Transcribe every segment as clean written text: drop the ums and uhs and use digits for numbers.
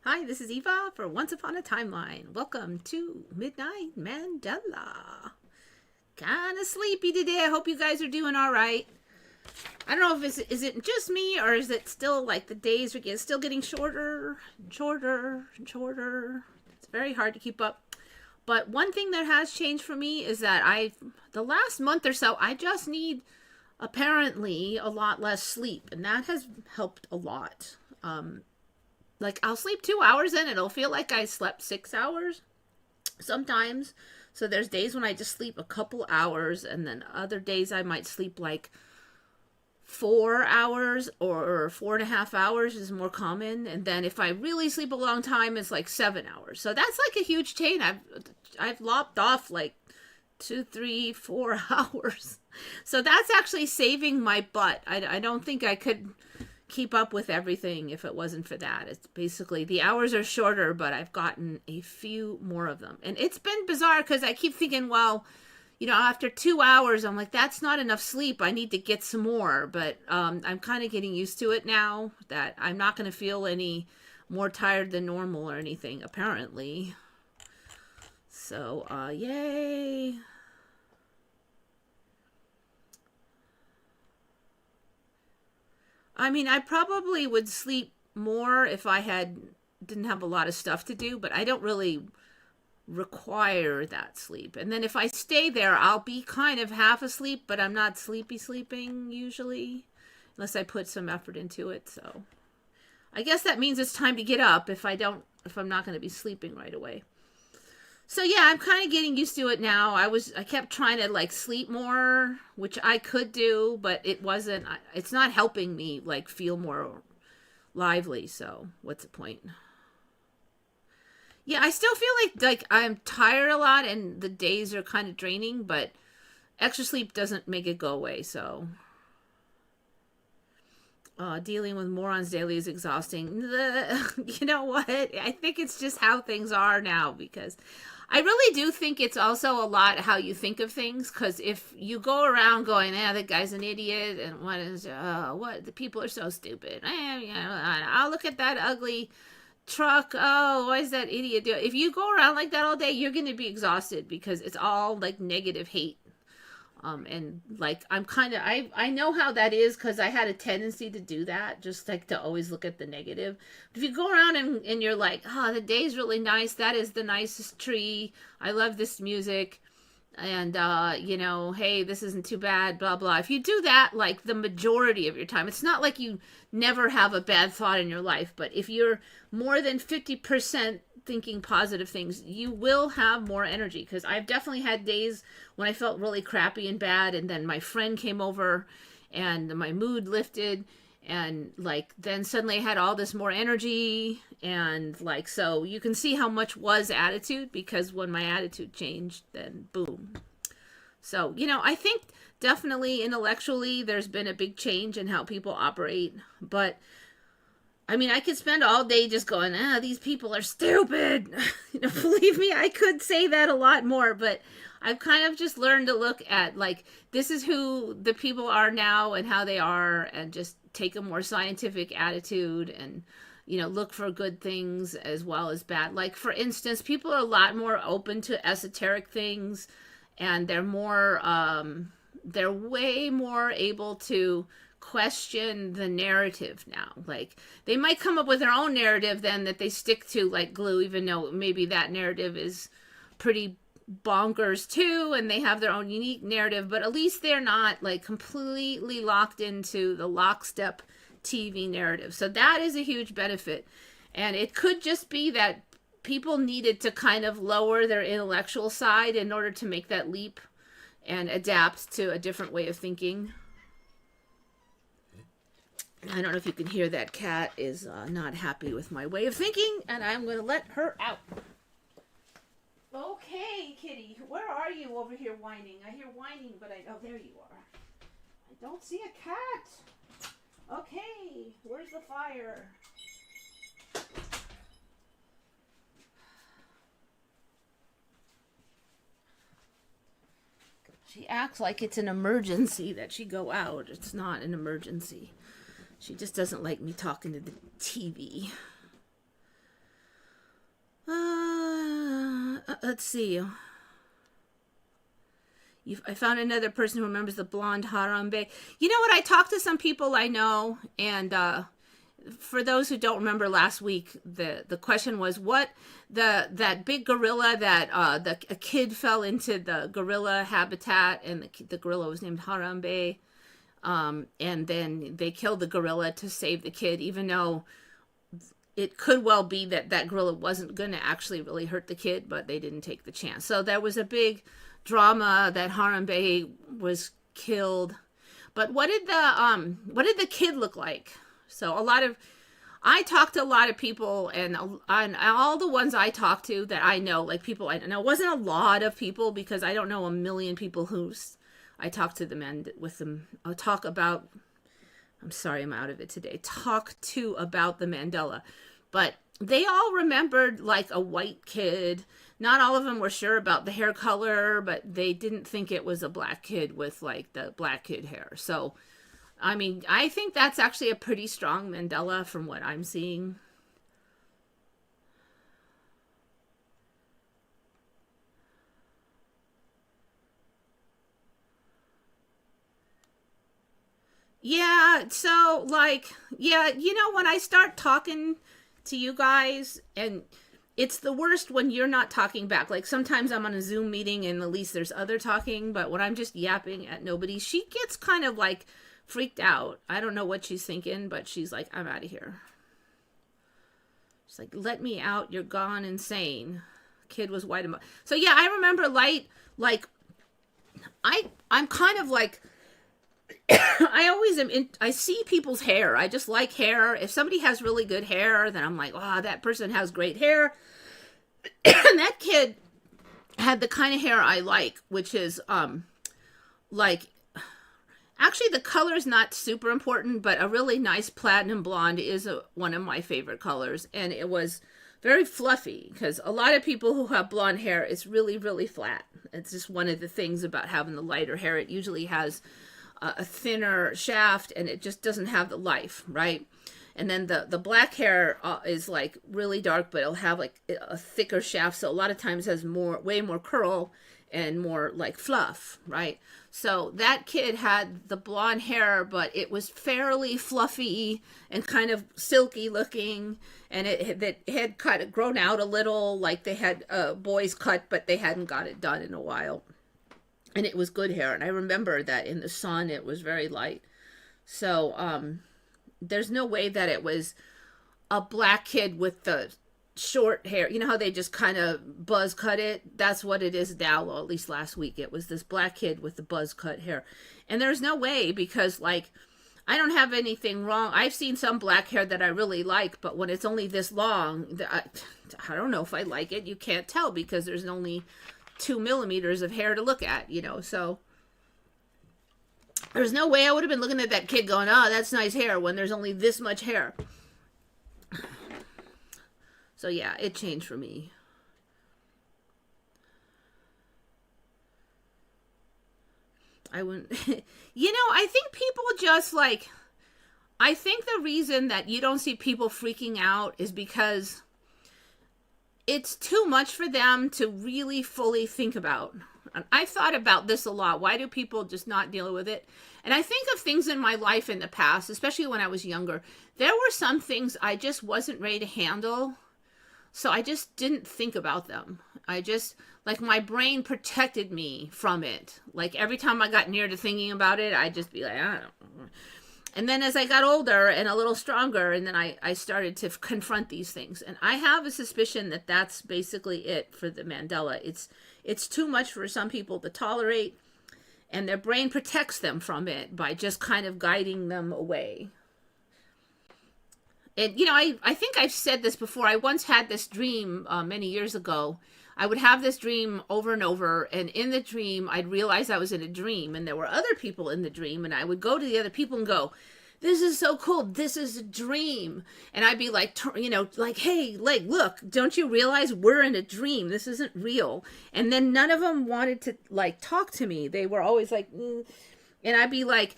Hi, this is Eva for Once Upon a Timeline. Welcome to Midnight Mandela. Kinda sleepy today. I hope you guys are doing all right. I don't know if is it just me or is it still like the days are still getting shorter and shorter and shorter. It's very hard to keep up. But one thing that has changed for me is that the last month or so, I just need apparently a lot less sleep, and that has helped a lot. Like I'll sleep 2 hours and it'll feel like I slept 6 hours sometimes. So there's days when I just sleep a couple hours, and then other days I might sleep like 4 hours or 4.5 hours is more common. And then if I really sleep a long time, it's like 7 hours. So that's like a huge chain. I've lopped off like 2, 3, 4 hours. So that's actually saving my butt. I don't think I could keep up with everything if it wasn't for that. It's basically the hours are shorter, but I've gotten a few more of them. And it's been bizarre because I keep thinking, well, after 2 hours, I'm like, that's not enough sleep. I need to get some more. But I'm kind of getting used to it now that I'm not going to feel any more tired than normal or anything, apparently. So, yay. I mean, I probably would sleep more if I didn't have a lot of stuff to do, but I don't really require that sleep. And then if I stay there, I'll be kind of half asleep, but I'm not sleeping usually, unless I put some effort into it. So I guess that means it's time to get up if I'm not going to be sleeping right away. So yeah, I'm kind of getting used to it now. I kept trying to like sleep more, which I could do, but it's not helping me like feel more lively. So what's the point? Yeah, I still feel like I'm tired a lot and the days are kind of draining, but extra sleep doesn't make it go away. So dealing with morons daily is exhausting. You know what? I think it's just how things are now, because I really do think it's also a lot how you think of things. Because if you go around going, that guy's an idiot, and what the people are so stupid. I'll look at that ugly truck. Oh, why is that idiot doing? If you go around like that all day, you're going to be exhausted because it's all like negative hate. And like I know how that is because I had a tendency to do that, just like to always look at the negative. But if you go around and you're like, the day's really nice, that is the nicest tree, I love this music, and hey, this isn't too bad, blah blah. If you do that like the majority of your time, it's not like you never have a bad thought in your life, but if you're more than 50% thinking positive things, you will have more energy. Because I've definitely had days when I felt really crappy and bad, and then my friend came over and my mood lifted, and like then suddenly I had all this more energy. And like, so you can see how much was attitude, because when my attitude changed, then boom. So I think definitely intellectually there's been a big change in how people operate. But I mean, I could spend all day just going, these people are stupid. Believe me, I could say that a lot more, but I've kind of just learned to look at like, this is who the people are now and how they are, and just take a more scientific attitude, and look for good things as well as bad. Like, for instance, people are a lot more open to esoteric things, and they're way more able to question the narrative now. Like, they might come up with their own narrative then that they stick to like glue, even though maybe that narrative is pretty bonkers too, and they have their own unique narrative, but at least they're not like completely locked into the lockstep TV narrative. So that is a huge benefit. And it could just be that people needed to kind of lower their intellectual side in order to make that leap and adapt to a different way of thinking. I don't know if you can hear that cat is not happy with my way of thinking, and I'm going to let her out. Okay, kitty, where are you over here whining? I hear whining, but there you are. I don't see a cat. Okay, where's the fire? She acts like it's an emergency that she go out. It's not an emergency. She just doesn't like me talking to the TV. let's see. I found another person who remembers the blonde Harambe. You know what? I talked to some people I know, and for those who don't remember last week, the question was what that big gorilla that a kid fell into the gorilla habitat, and the gorilla was named Harambe, and then they killed the gorilla to save the kid, even though it could well be that gorilla wasn't going to actually really hurt the kid, but they didn't take the chance. So there was a big drama that Harambe was killed. But what did the kid look like? So I talked to a lot of people, and all the ones I talked to that I know, like people I know, wasn't a lot of people because I don't know a million people I talked to them and with them. I'll talk about. I'm sorry, I'm out of it today. Talk to about the Mandela, but they all remembered like a white kid. Not all of them were sure about the hair color, but they didn't think it was a black kid with like the black kid hair. So, I mean, I think that's actually a pretty strong Mandela from what I'm seeing. Yeah, so like, yeah, when I start talking to you guys, and it's the worst when you're not talking back. Like sometimes I'm on a Zoom meeting and at least there's other talking, but when I'm just yapping at nobody, she gets kind of like freaked out. I don't know what she's thinking, but she's like, I'm out of here. She's like, let me out. You're gone insane. Kid was white. So yeah, I remember light, like, I'm kind of like, I always am I see people's hair. I just like hair. If somebody has really good hair, then I'm like, wow, that person has great hair. And that kid had the kind of hair I like, which is like, actually the color is not super important, but a really nice platinum blonde is one of my favorite colors. And it was very fluffy because a lot of people who have blonde hair, it's really, really flat. It's just one of the things about having the lighter hair. It usually has a thinner shaft and it just doesn't have the life, right? And then the black hair is like really dark, but it'll have like a thicker shaft. So a lot of times has way more curl and more like fluff, right? So that kid had the blonde hair, but it was fairly fluffy and kind of silky looking. And it had kind of grown out a little, like they had boys cut, but they hadn't got it done in a while. And it was good hair. And I remember that in the sun, it was very light. So there's no way that it was a black kid with the short hair. You know how they just kind of buzz cut it? That's what it is now, or at least last week. It was this black kid with the buzz cut hair. And there's no way because, like, I don't have anything wrong. I've seen some black hair that I really like, but when it's only this long, I don't know if I like it. You can't tell because there's only 2 millimeters of hair to look at, so there's no way I would have been looking at that kid going, oh, that's nice hair, when there's only this much hair. So yeah, it changed for me. I wouldn't I think people just like, I think the reason that you don't see people freaking out is because it's too much for them to really fully think about. And I've thought about this a lot. Why do people just not deal with it? And I think of things in my life in the past, especially when I was younger. There were some things I just wasn't ready to handle. So I just didn't think about them. I just, like, my brain protected me from it. Like every time I got near to thinking about it, I'd just be like, I don't know. And then as I got older and a little stronger, and then I started to confront these things. And I have a suspicion that that's basically it for the Mandela. It's too much for some people to tolerate, and their brain protects them from it by just kind of guiding them away. And, I think I've said this before. I once had this dream many years ago. I would have this dream over and over, and in the dream, I'd realize I was in a dream, and there were other people in the dream, and I would go to the other people and go, this is so cool, this is a dream. And I'd be like, like, hey, like, look, don't you realize we're in a dream? This isn't real. And then none of them wanted to, like, talk to me. They were always like, and I'd be like,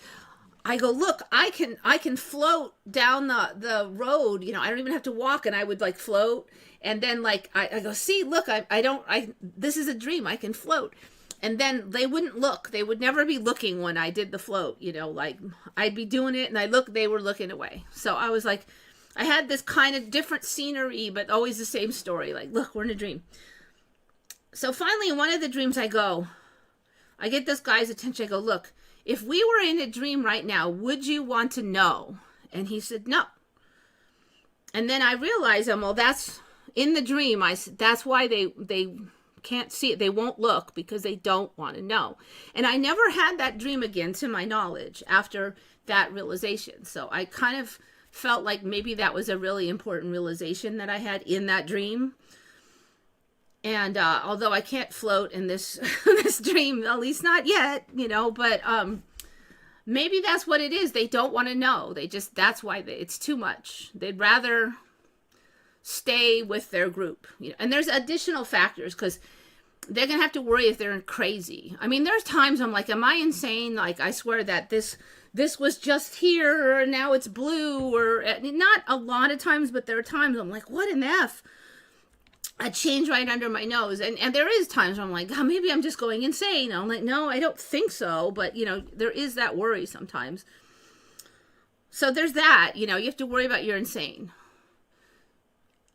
I go, look, I can float down the road. You know, I don't even have to walk, and I would like float. And then like I go, see, look, this is a dream. I can float. And then they wouldn't look. They would never be looking when I did the float. You know, like I'd be doing it, and they were looking away. So I was like, I had this kind of different scenery, but always the same story. Like, look, we're in a dream. So finally, in one of the dreams, I get this guy's attention. I go, look, if we were in a dream right now, would you want to know? And he said, no. And then I realized, well, that's in the dream. I said, that's why they can't see it. They won't look because they don't want to know. And I never had that dream again, to my knowledge, after that realization. So I kind of felt like maybe that was a really important realization that I had in that dream. And although I can't float in this this dream, at least not yet, you know, but maybe that's what it is. They don't want to know. That's why it's too much. They'd rather stay with their group. You know? And there's additional factors, because they're going to have to worry if they're crazy. I mean, there's times I'm like, am I insane? Like, I swear that this was just here, or now it's blue, or not a lot of times, but there are times I'm like, what in the F? A change right under my nose. And there is times where I'm like, oh, maybe I'm just going insane. I'm like, no, I don't think so. But, you know, there is that worry sometimes. So there's that, you know, you have to worry about you're insane.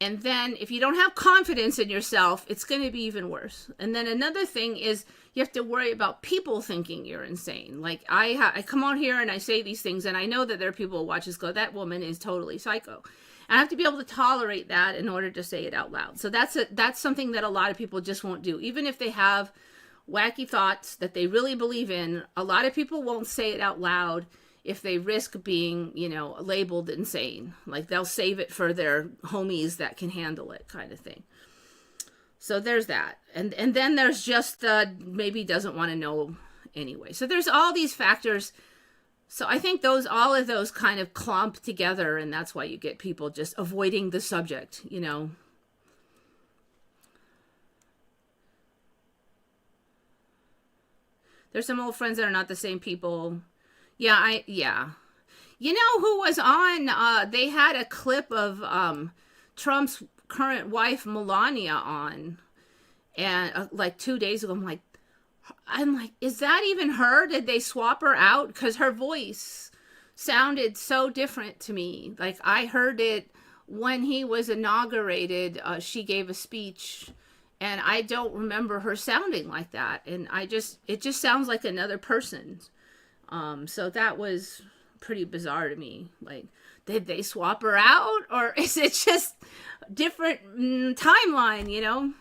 And then if you don't have confidence in yourself, it's going to be even worse. And then another thing is you have to worry about people thinking you're insane. Like I come on here and I say these things, and I know that there are people who watch this go, that woman is totally psycho. I have to be able to tolerate that in order to say it out loud. So that's something that a lot of people just won't do. Even if they have wacky thoughts that they really believe in, a lot of people won't say it out loud if they risk being, you know, labeled insane. Like they'll save it for their homies that can handle it, kind of thing. So there's that. And then there's just maybe doesn't want to know anyway. So there's all these factors. So I think all of those kind of clump together, and that's why you get people just avoiding the subject, you know. There's some old friends that are not the same people. Yeah. You know who was on, they had a clip of Trump's current wife, Melania, on. And like 2 days ago, I'm like, is that even her? Did they swap her out? Because her voice sounded so different to me. Like I heard it when he was inaugurated. She gave a speech, and I don't remember her sounding like that. And it just sounds like another person. So that was pretty bizarre to me. Like, did they swap her out, or is it just different timeline? You know?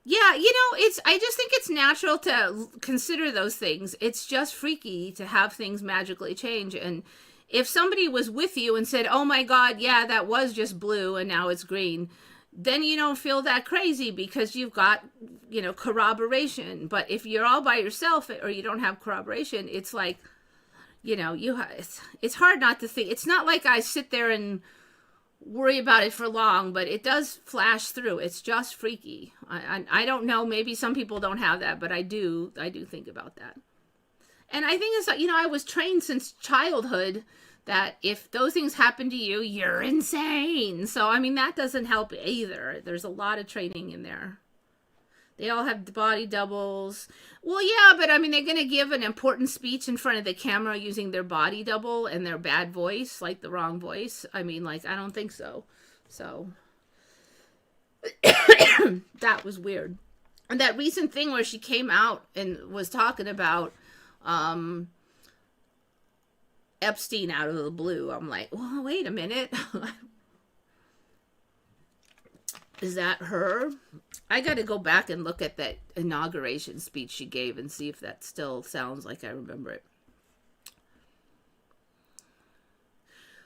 Yeah, you know, I just think it's natural to consider those things. It's just freaky to have things magically change. And if somebody was with you and said, oh my God, yeah, that was just blue and now it's green, then you don't feel that crazy because you've got, you know, corroboration. But if you're all by yourself or you don't have corroboration, it's like, you know, it's hard not to think. It's not like I sit there and worry about it for long, but it does flash through. It's just freaky. I don't know, maybe some people don't have that, but I do think about that. And I think it's, you know, I was trained since childhood that if those things happen to you, you're insane. So I mean, that doesn't help either. There's a lot of training in there. They all have body doubles. Well, yeah, but I mean, they're going to give an important speech in front of the camera using their body double and their bad voice, like the wrong voice. I mean, like, I don't think so. So that was weird. And that recent thing where she came out and was talking about Epstein out of the blue. I'm like, well, wait a minute. Is that her? I got to go back and look at that inauguration speech she gave and see if that still sounds like I remember it.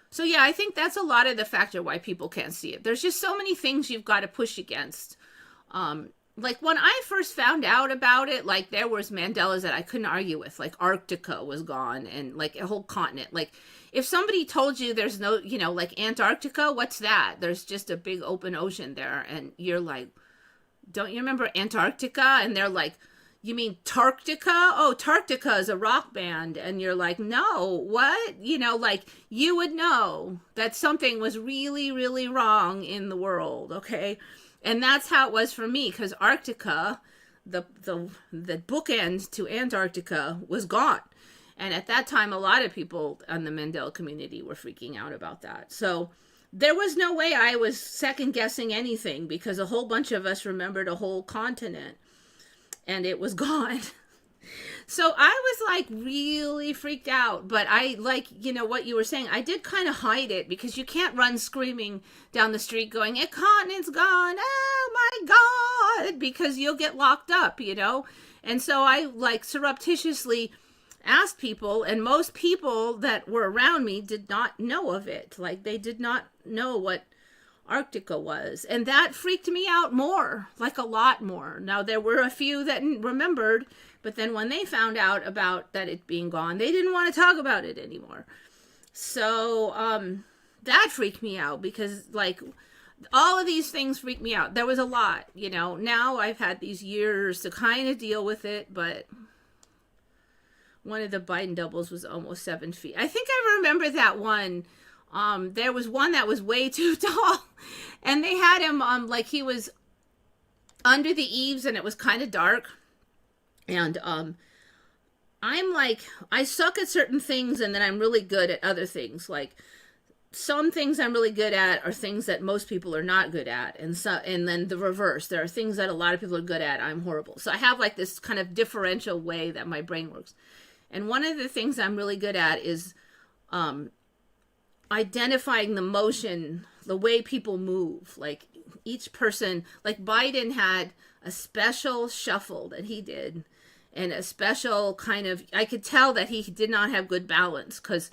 So yeah, I think that's a lot of the factor why people can't see it. There's just so many things you've got to push against. Like when I first found out about it, like there was Mandelas that I couldn't argue with, like Antarctica was gone and like a whole continent. Like if somebody told you there's no, you know, like Antarctica, what's that? There's just a big open ocean there. And you're like, don't you remember Antarctica? And they're like, You mean Tarctica? Oh, Tarctica is a rock band. And you're like, no, what? You know, like you would know that something was really, really wrong in the world, okay? And that's how it was for me, because Arctica, the bookend to Antarctica, was gone. And at that time, a lot of people in the Mandela community were freaking out about that. So there was no way I was second guessing anything, because a whole bunch of us remembered a whole continent and it was gone. So I was like really freaked out, but I, like, you know what you were saying, I did kind of hide it, because you can't run screaming down the street going, a continent's gone, oh my God, because you'll get locked up, you know? And so I like surreptitiously asked people, and most people that were around me did not know of it. Like they did not know what Arctica was. And that freaked me out more, like a lot more. Now, there were a few that remembered, but then when they found out about that it being gone, they didn't want to talk about it anymore. So that freaked me out, because like all of these things freaked me out. There was a lot, you know. Now I've had these years to kind of deal with it, but one of the Biden doubles was almost 7 feet. I think I remember that one. There was one that was way too tall, and they had him like he was under the eaves, and it was kind of dark. And I'm like, I suck at certain things, and then I'm really good at other things. Like some things I'm really good at are things that most people are not good at, and then the reverse. There are things that a lot of people are good at. I'm horrible. So I have like this kind of differential way that my brain works. And one of the things I'm really good at is identifying the motion, the way people move. Like each person, like Biden had a special shuffle that he did, and a special kind of, I could tell that he did not have good balance, because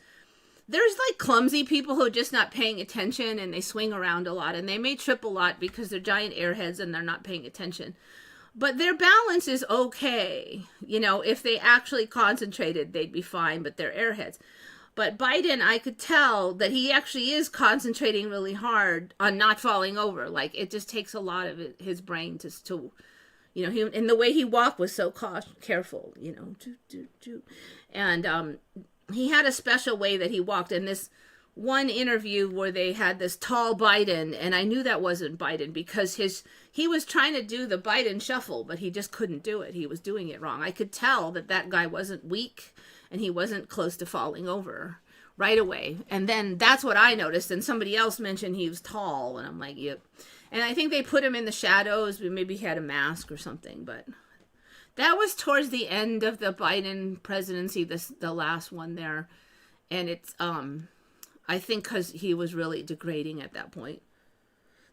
there's like clumsy people who are just not paying attention, and they swing around a lot, and they may trip a lot because they're giant airheads and they're not paying attention. But their balance is okay. You know, if they actually concentrated, they'd be fine, but they're airheads. But Biden, I could tell that he actually is concentrating really hard on not falling over. Like, it just takes a lot of his brain to you know, and the way he walked was so careful, you know. And he had a special way that he walked. And this one interview where they had this tall Biden, and I knew that wasn't Biden, because he was trying to do the Biden shuffle, but he just couldn't do it. He was doing it wrong. I could tell that guy wasn't weak, and he wasn't close to falling over right away. And then that's what I noticed. And somebody else mentioned he was tall, and I'm like, yep. And I think they put him in the shadows. Maybe he had a mask or something, but that was towards the end of the Biden presidency, the last one there. And it's I think because he was really degrading at that point.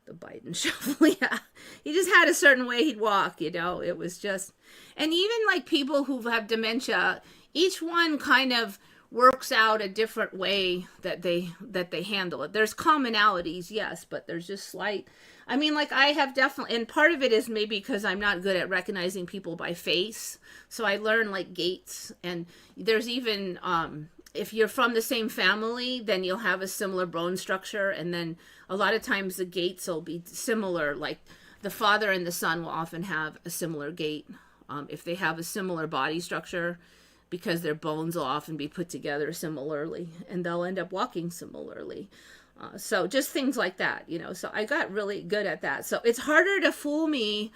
The Biden shuffle, yeah. He just had a certain way he'd walk, you know. It was just, and even like people who have dementia, each one kind of works out a different way that they handle it. There's commonalities, yes, but there's just slight. I mean, like I have definitely, and part of it is maybe because I'm not good at recognizing people by face. So I learn like gaits, and there's even if you're from the same family, then you'll have a similar bone structure. And then a lot of times the gaits will be similar. Like the father and the son will often have a similar gait if they have a similar body structure, because their bones will often be put together similarly, and they'll end up walking similarly. So just things like that, you know. So I got really good at that. So it's harder to fool me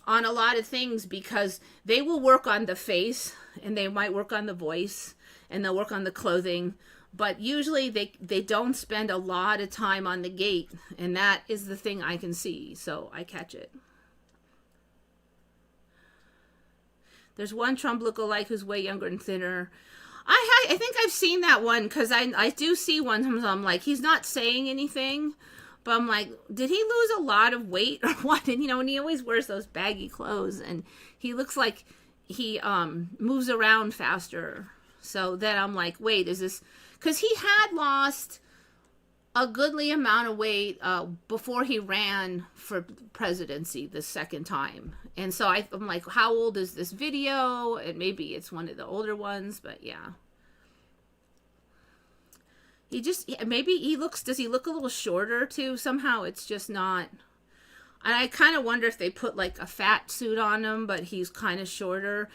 on a lot of things, because they will work on the face, and they might work on the voice, and they'll work on the clothing, but usually they don't spend a lot of time on the gait, and that is the thing I can see, so I catch it. There's one Trump lookalike who's way younger and thinner. I think I've seen that one, because I do see one. Sometimes I'm like, he's not saying anything, but I'm like, did he lose a lot of weight or what? And, you know, and he always wears those baggy clothes, and he looks like he moves around faster. So then I'm like, wait, is this, because he had lost a goodly amount of weight before he ran for presidency the second time. And so I'm like, how old is this video? And maybe it's one of the older ones, but yeah. He just, maybe he looks, does he look a little shorter too? Somehow it's just not, And I kind of wonder if they put like a fat suit on him, but he's kind of shorter.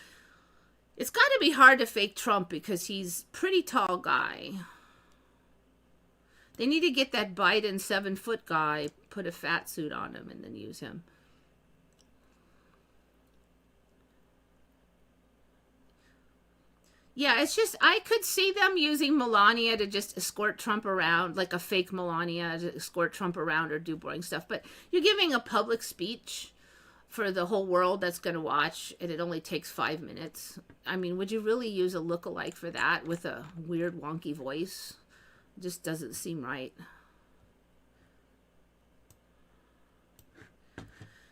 It's got to be hard to fake Trump because he's a pretty tall guy. They need to get that Biden 7-foot guy, put a fat suit on him, and then use him. Yeah, it's just, I could see them using Melania to just escort Trump around, like a fake Melania to escort Trump around or do boring stuff. But you're giving a public speech for the whole world that's going to watch, and it only takes 5 minutes. I mean, would you really use a lookalike for that with a weird, wonky voice? It just doesn't seem right.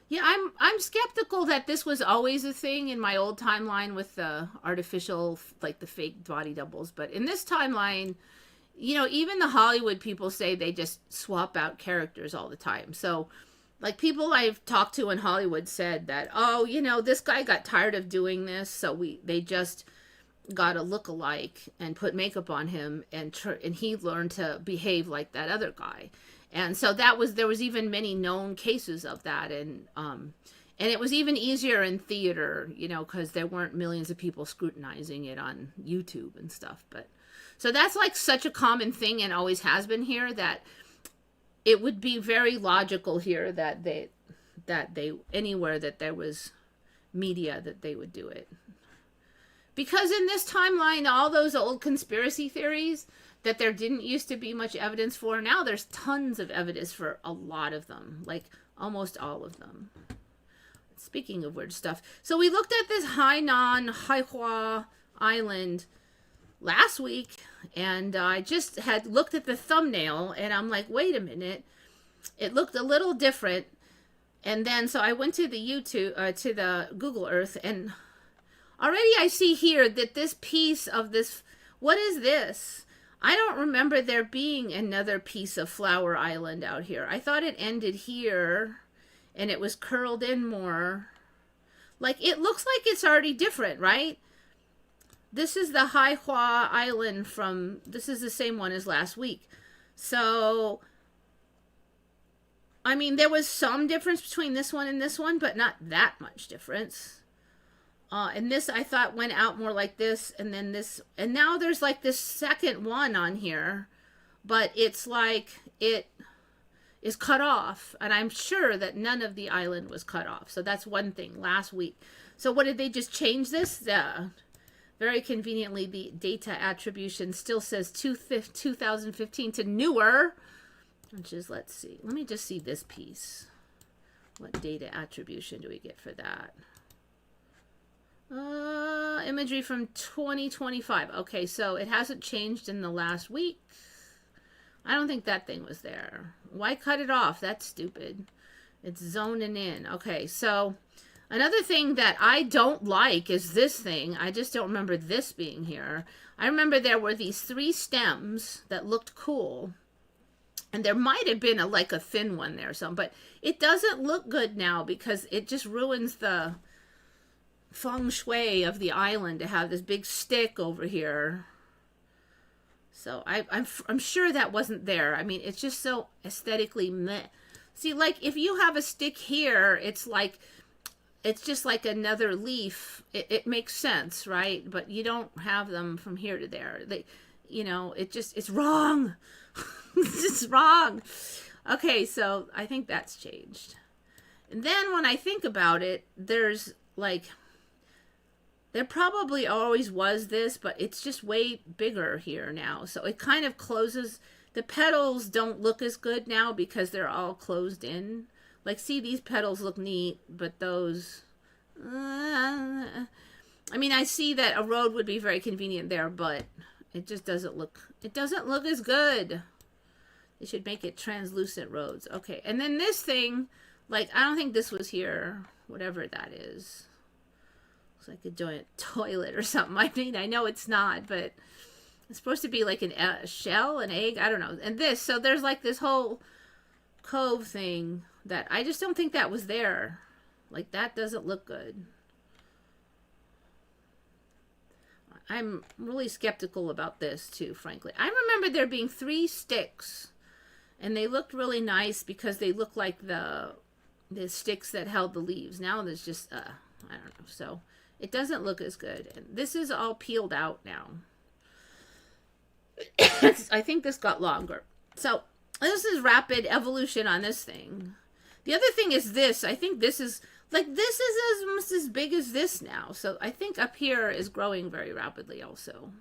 Yeah, I'm skeptical that this was always a thing in my old timeline with the artificial, like the fake body doubles. But in this timeline, you know, even the Hollywood people say they just swap out characters all the time. So, like, people I've talked to in Hollywood said that, oh, you know, this guy got tired of doing this, so they just got a look-alike and put makeup on him, and he learned to behave like that other guy. And so there was even many known cases of that, and it was even easier in theater, you know, because there weren't millions of people scrutinizing it on YouTube and stuff. But so that's like such a common thing and always has been here, that it would be very logical here that they anywhere that there was media, that they would do it. Because in this timeline, all those old conspiracy theories that there didn't used to be much evidence for, now there's tons of evidence for a lot of them, like almost all of them. Speaking of weird stuff, so we looked at this Haihua Island last week, and I just had looked at the thumbnail, and I'm like, wait a minute, it looked a little different. And then so I went to the to the Google Earth, and already I see here that this piece of this, what is this? I don't remember there being another piece of Flower Island out here. I thought it ended here and it was curled in more. Like, it looks like it's already different, right? This is the Haihua Island this is the same one as last week. So, I mean, there was some difference between this one and this one, but not that much difference. And this, I thought, went out more like this, and then this, and now there's like this second one on here, but it's like it is cut off, and I'm sure that none of the island was cut off. So that's one thing last week. So what did they just change this? Very conveniently, the data attribution still says 2015 to newer, which is, let's see, let me just see this piece. What data attribution do we get for that? Imagery from 2025. Okay, so it hasn't changed in the last week. I don't think that thing was there. Why cut it off? That's stupid. It's zoning in. Okay, so another thing that I don't like is this thing. I just don't remember this being here. I remember there were these 3 stems that looked cool. And there might have been like a thin one there or something. But it doesn't look good now because it just ruins the feng shui of the island to have this big stick over here. So I'm sure that wasn't there. I mean, it's just so aesthetically meh. See, like, if you have a stick here, it's just like another leaf. It makes sense, right? But you don't have them from here to there. You know, it's wrong. It's just wrong. Okay, so I think that's changed. And then when I think about it, there's like, there probably always was this, but it's just way bigger here now. So it kind of closes. The petals don't look as good now because they're all closed in. Like, see, these petals look neat, but those... I mean, I see that a road would be very convenient there, but it just doesn't look... It doesn't look as good. They should make it translucent roads. Okay, and then this thing, like, I don't think this was here. Whatever that is. Like a giant toilet or something. I mean, I know it's not, but it's supposed to be like a shell, an egg, I don't know. And this, so there's like this whole cove thing that I just don't think that was there. Like, that doesn't look good. I'm really skeptical about this too, frankly. I remember there being 3 sticks, and they looked really nice because they looked like the the sticks that held the leaves. Now there's just, I don't know. So it doesn't look as good. And this is all peeled out now. I think this got longer. So this is rapid evolution on this thing. The other thing is this. I think this is, like, this is almost as big as this now. So I think up here is growing very rapidly also.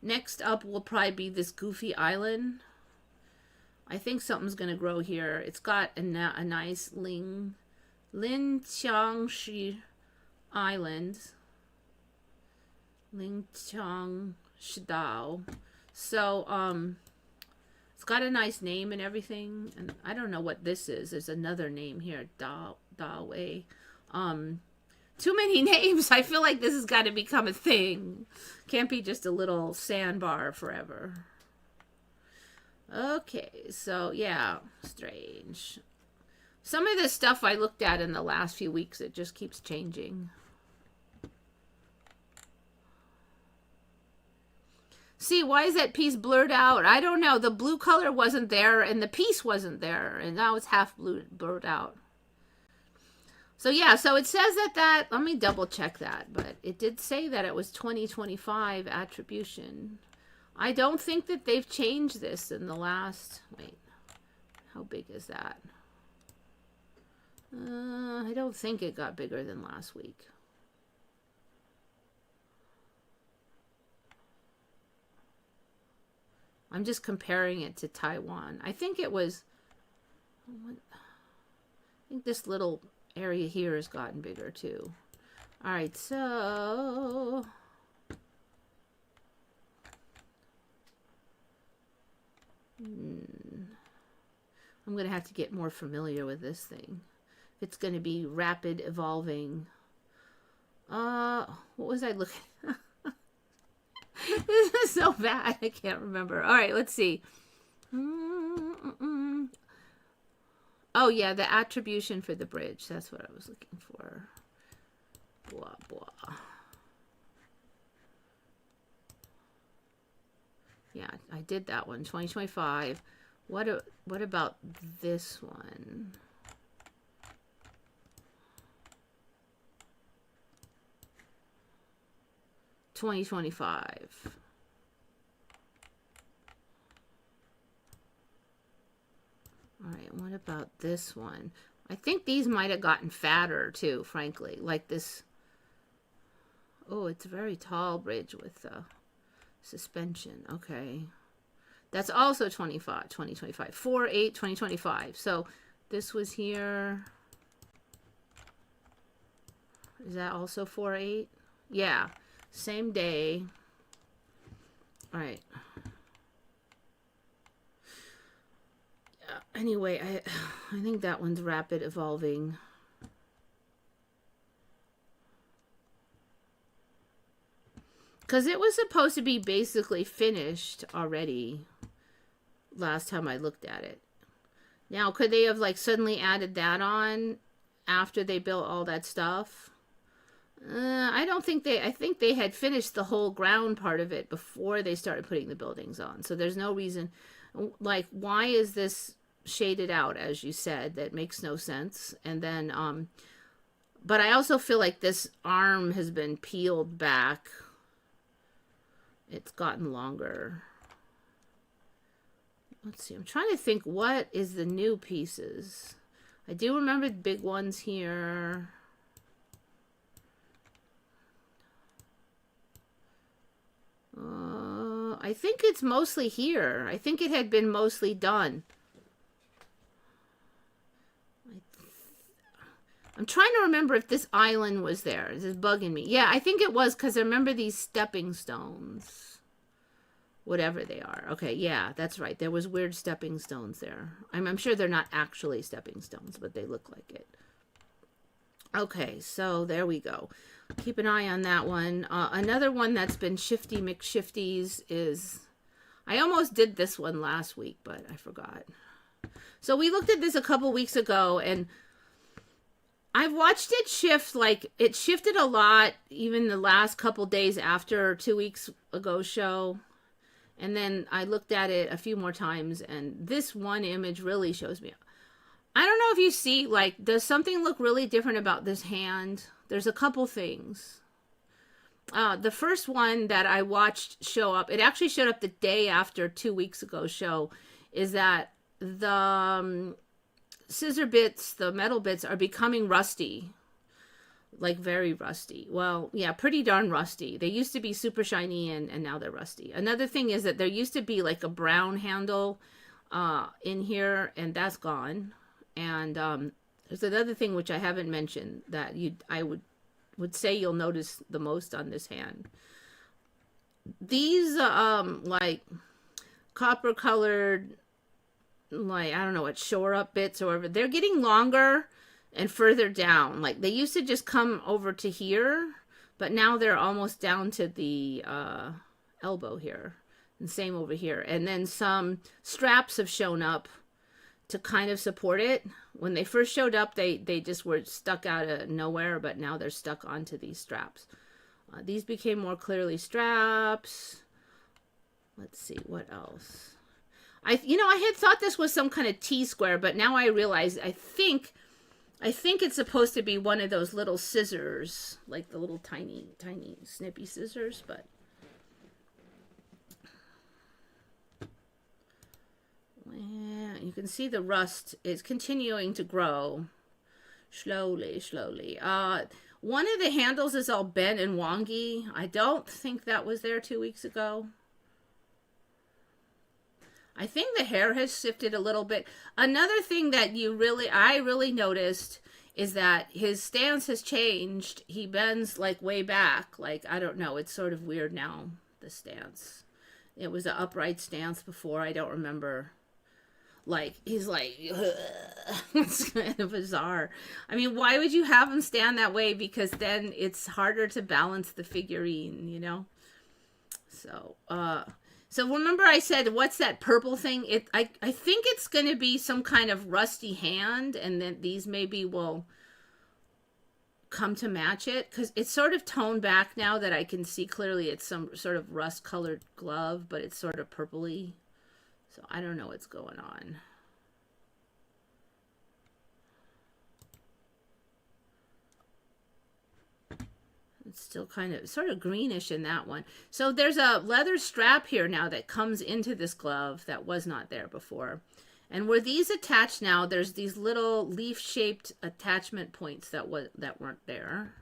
Next up will probably be this goofy island. I think something's going to grow here. It's got a nice Lin Qiangshi Island. Lin Qiang Shidao. So, it's got a nice name and everything. And I don't know what this is. There's another name here. Dawei. Too many names. I feel like this has got to become a thing. Can't be just a little sandbar forever. Okay, so yeah, strange. Some of this stuff I looked at in the last few weeks, it just keeps changing. See, why is that piece blurred out? I don't know. The blue color wasn't there and the piece wasn't there. And now it's half blurred out. So yeah, so it says that, let me double check that. But it did say that it was 2025 attribution. I don't think that they've changed this in the last, wait, how big is that? I don't think it got bigger than last week. I'm just comparing it to Taiwan. I think it was, I think this little area here has gotten bigger too. All right, so I'm going to have to get more familiar with this thing. If it's going to be rapid evolving. What was I looking at? This is so bad. I can't remember. All right, let's see. Oh, yeah, the attribution for the bridge. That's what I was looking for. Blah, blah. Yeah, I did that one, 2025. What about this one? $2025. All right, what about this one? I think these might have gotten fatter too, frankly. Like this. Oh, it's a very tall bridge with suspension. Okay. That's also 2025. 4/8/2025. So this was here. Is that also 4/8? Yeah. Same day. All right. Anyway, I think that one's rapid evolving. Because it was supposed to be basically finished already last time I looked at it. Now, could they have like suddenly added that on after they built all that stuff? I don't think I think they had finished the whole ground part of it before they started putting the buildings on. So there's no reason, like, why is this shaded out, as you said? That makes no sense. And then, but I also feel like this arm has been peeled back. It's gotten longer. Let's see. I'm trying to think what is the new pieces. I do remember the big ones here. I think it's mostly here. I think it had been mostly done. I'm trying to remember if this island was there. This is bugging me. Yeah, I think it was because I remember these stepping stones. Whatever they are. Okay, yeah, that's right. There was weird stepping stones there. I'm sure they're not actually stepping stones, but they look like it. Okay, so there we go. Keep an eye on that one. Another one that's been shifty McShifties is... I almost did this one last week, but I forgot. So we looked at this a couple weeks ago, and I've watched it shift. Like, it shifted a lot even the last couple days after 2 weeks ago show. And then I looked at it a few more times, and this one image really shows me. I don't know if you see, like, does something look really different about this hand? There's a couple things. The first one that I watched show up, it actually showed up the day after 2 weeks ago show, is that the scissor bits, the metal bits, are becoming rusty. Like very rusty. Well, yeah, pretty darn rusty. They used to be super shiny and now they're rusty. Another thing is that there used to be like a brown handle in here, and that's gone. And there's another thing which I haven't mentioned that I would say you'll notice the most on this hand. These like copper colored, like, I don't know what, shore up bits or whatever, they're getting longer and further down. Like, they used to just come over to here, but now they're almost down to the elbow here. And same over here. And then some straps have shown up to kind of support it. When they first showed up, they just were stuck out of nowhere, but now they're stuck onto these straps. These became more clearly straps. Let's see, what else? I had thought this was some kind of T-square, but now I realize I think it's supposed to be one of those little scissors, like the little tiny snippy scissors, but yeah, you can see the rust is continuing to grow slowly. One of the handles is all bent and wonky. I don't think that was there 2 weeks ago. I think the hair has shifted a little bit. Another thing that I really noticed is that his stance has changed. He bends like way back. Like, I don't know. It's sort of weird now, the stance. It was an upright stance before. I don't remember. Like, he's like, it's kind of bizarre. I mean, why would you have him stand that way? Because then it's harder to balance the figurine, you know? So remember I said, what's that purple thing? I think it's going to be some kind of rusty hand, and then these maybe will come to match it, because it's sort of toned back now that I can see clearly it's some sort of rust-colored glove, but it's sort of purpley. So I don't know what's going on. It's still kind of sort of greenish in that one. So there's a leather strap here now that comes into this glove that was not there before. And where these attach now, there's these little leaf-shaped attachment points that weren't there.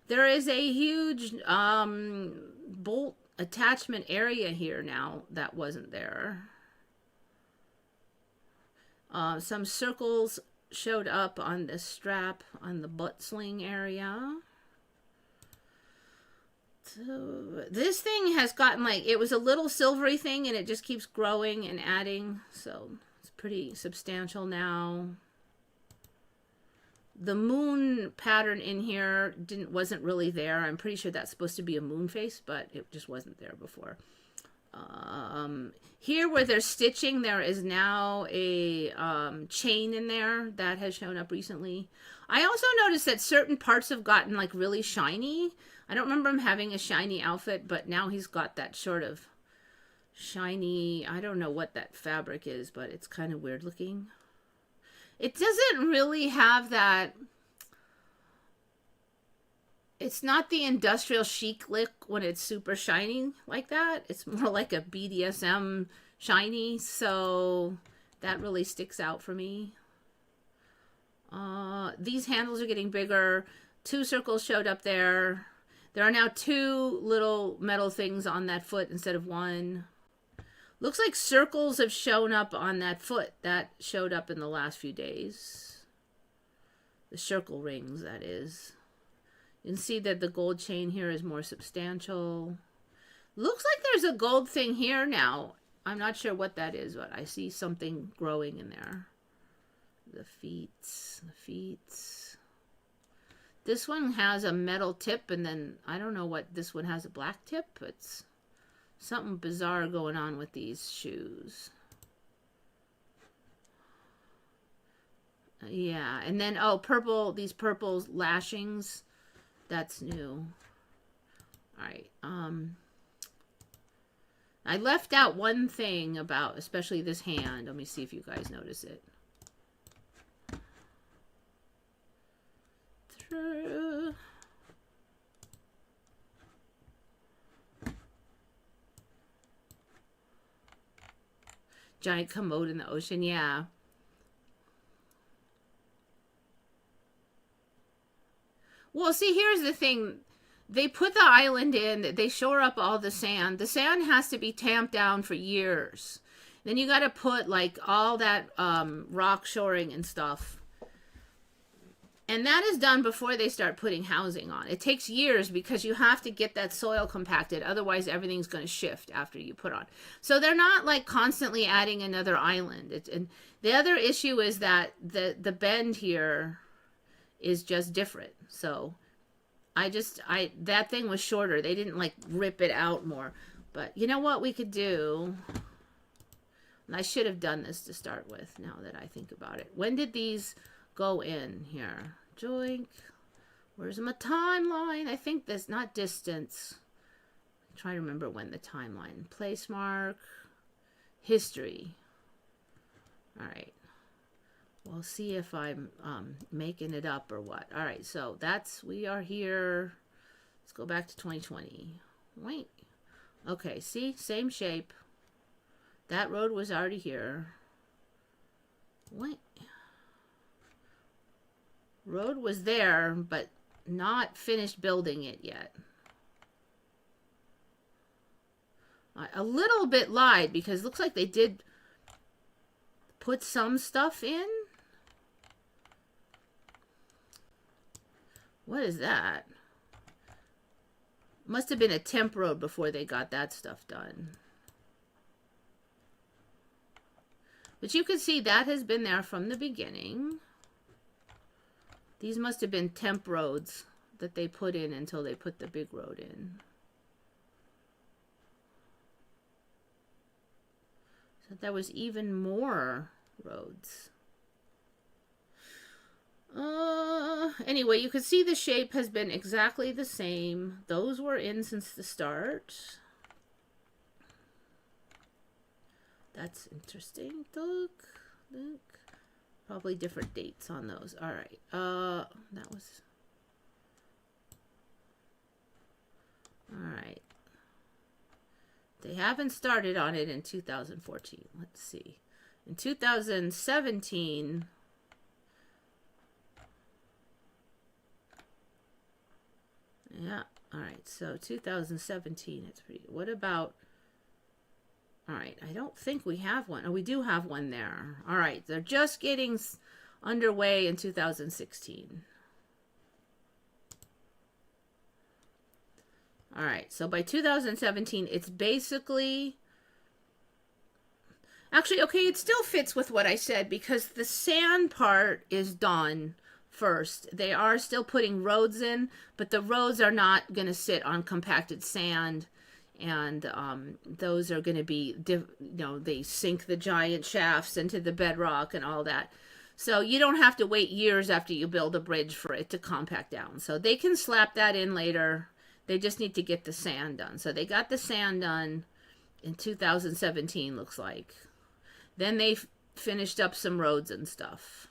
There is a huge bolt attachment area here now that wasn't there. Some circles showed up on this strap on the butt sling area. So this thing has gotten, like, it was a little silvery thing and it just keeps growing and adding. So it's pretty substantial now. The moon pattern in here wasn't really there. I'm pretty sure that's supposed to be a moon face, but it just wasn't there before. Here where there's stitching, there is now a chain in there that has shown up recently. I also noticed that certain parts have gotten like really shiny. I don't remember him having a shiny outfit, but now he's got that sort of shiny, I don't know what that fabric is, but it's kind of weird looking. It doesn't really have that, it's not the industrial chic look when it's super shiny like that. It's more like a BDSM shiny, so that really sticks out for me. These handles are getting bigger. 2 circles showed up there. There are now 2 little metal things on that foot instead of 1. Looks like circles have shown up on that foot. That showed up in the last few days. The circle rings, that is. You can see that the gold chain here is more substantial. Looks like there's a gold thing here now. I'm not sure what that is, but I see something growing in there. The feet. This one has a metal tip, and then I don't know what this one has, a black tip. It's something bizarre going on with these shoes. Yeah, and then, oh, purple, these purple lashings. That's new. All right. I left out one thing about, especially this hand. Let me see if you guys notice it. giant commode in the ocean. Yeah. Well, see, here's the thing. They put the island in, they shore up all the sand. The sand has to be tamped down for years. Then you got to put like all that rock shoring and stuff. And that is done before they start putting housing on. It takes years because you have to get that soil compacted. Otherwise, everything's going to shift after you put on. So they're not like constantly adding another island. And the other issue is that the bend here is just different. So that thing was shorter. They didn't like rip it out more. But you know what we could do? And I should have done this to start with now that I think about it. When did these go in here? Joink. Where's my timeline? I think that's not distance. I'm trying to remember when the timeline. Place mark. History. All right. We'll see if I'm making it up or what. All right. So we are here. Let's go back to 2020. Wait. Okay. See? Same shape. That road was already here. Wait. Road was there, but not finished building it yet. A little bit lied because it looks like they did put some stuff in. What is that? Must have been a temp road before they got that stuff done. But you can see that has been there from the beginning. These must have been temp roads that they put in until they put the big road in. So there was even more roads. Anyway, you can see the shape has been exactly the same. Those were in since the start. That's interesting. Look. Probably different dates on those. All right. That was. All right. They haven't started on it in 2014. Let's see. In 2017. Yeah. All right. So 2017. It's pretty. What about? All right, I don't think we have one. Oh, we do have one there. All right, they're just getting underway in 2016. All right, so by 2017, it's basically... Actually, okay, it still fits with what I said because the sand part is done first. They are still putting roads in, but the roads are not going to sit on compacted sand. And those are going to be, they sink the giant shafts into the bedrock and all that. So you don't have to wait years after you build a bridge for it to compact down. So they can slap that in later. They just need to get the sand done. So they got the sand done in 2017, looks like. Then they finished up some roads and stuff.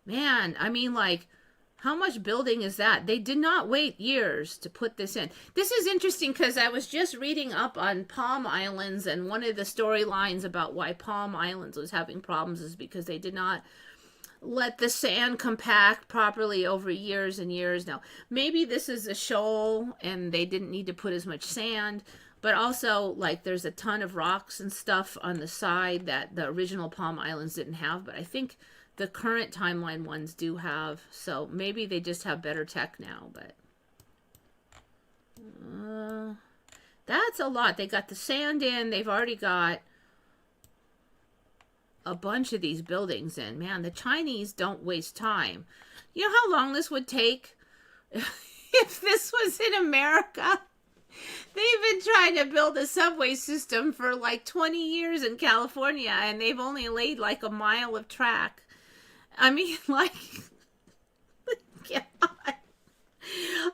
Man, I mean, like... How much building is that? They did not wait years to put this in. This is interesting because I was just reading up on Palm Islands, and one of the storylines about why Palm Islands was having problems is because they did not let the sand compact properly over years and years. Now, maybe this is a shoal and they didn't need to put as much sand, but also like there's a ton of rocks and stuff on the side that the original Palm Islands didn't have, but I think the current timeline ones do have, so maybe they just have better tech now, but that's a lot. They got the sand in. They've already got a bunch of these buildings in. Man, the Chinese don't waste time. You know how long this would take if this was in America? They've been trying to build a subway system for like 20 years in California, and they've only laid like a mile of track. I mean, like, God.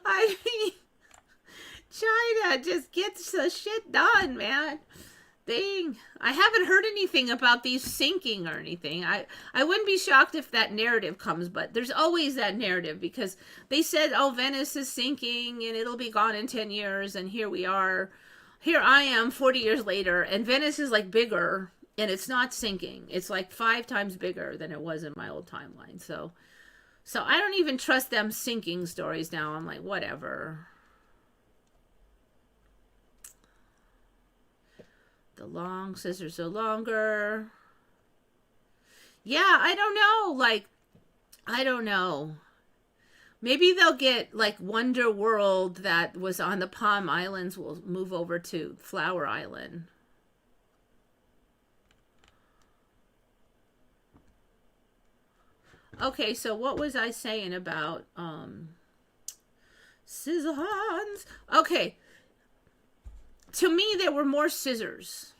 I mean, China just gets the shit done, man. Dang. I haven't heard anything about these sinking or anything. I wouldn't be shocked if that narrative comes, but there's always that narrative because they said, oh, Venice is sinking and it'll be gone in 10 years, and here we are here I am 40 years later, and Venice is like bigger, and it's not sinking. It's like 5 times bigger than it was in my old timeline. So I don't even trust them sinking stories now. I'm like, whatever. The long scissors are longer. Yeah, I don't know. Like, I don't know. Maybe they'll get like Wonder World that was on the Palm Islands will move over to Flower Island. Okay, so what was I saying about scissor hands? Okay. To me, there were more scissors.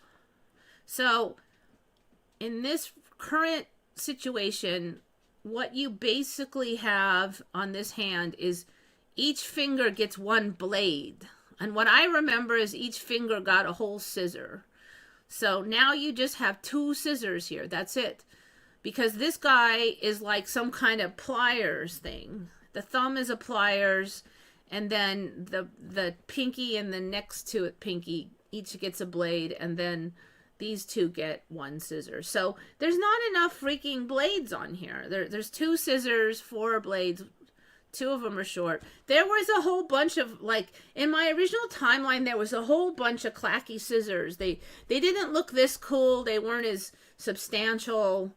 So in this current situation, what you basically have on this hand is each finger gets one blade. And what I remember is each finger got a whole scissor. So now you just have 2 scissors here. That's it. Because this guy is like some kind of pliers thing. The thumb is a pliers, and then the pinky and the next to it pinky each gets a blade, and then these 2 get 1 scissor. So there's not enough freaking blades on here. There's 2 scissors, 4 blades. 2 of them are short. There was a whole bunch of, like, in my original timeline, there was a whole bunch of clacky scissors. They didn't look this cool. They weren't as substantial,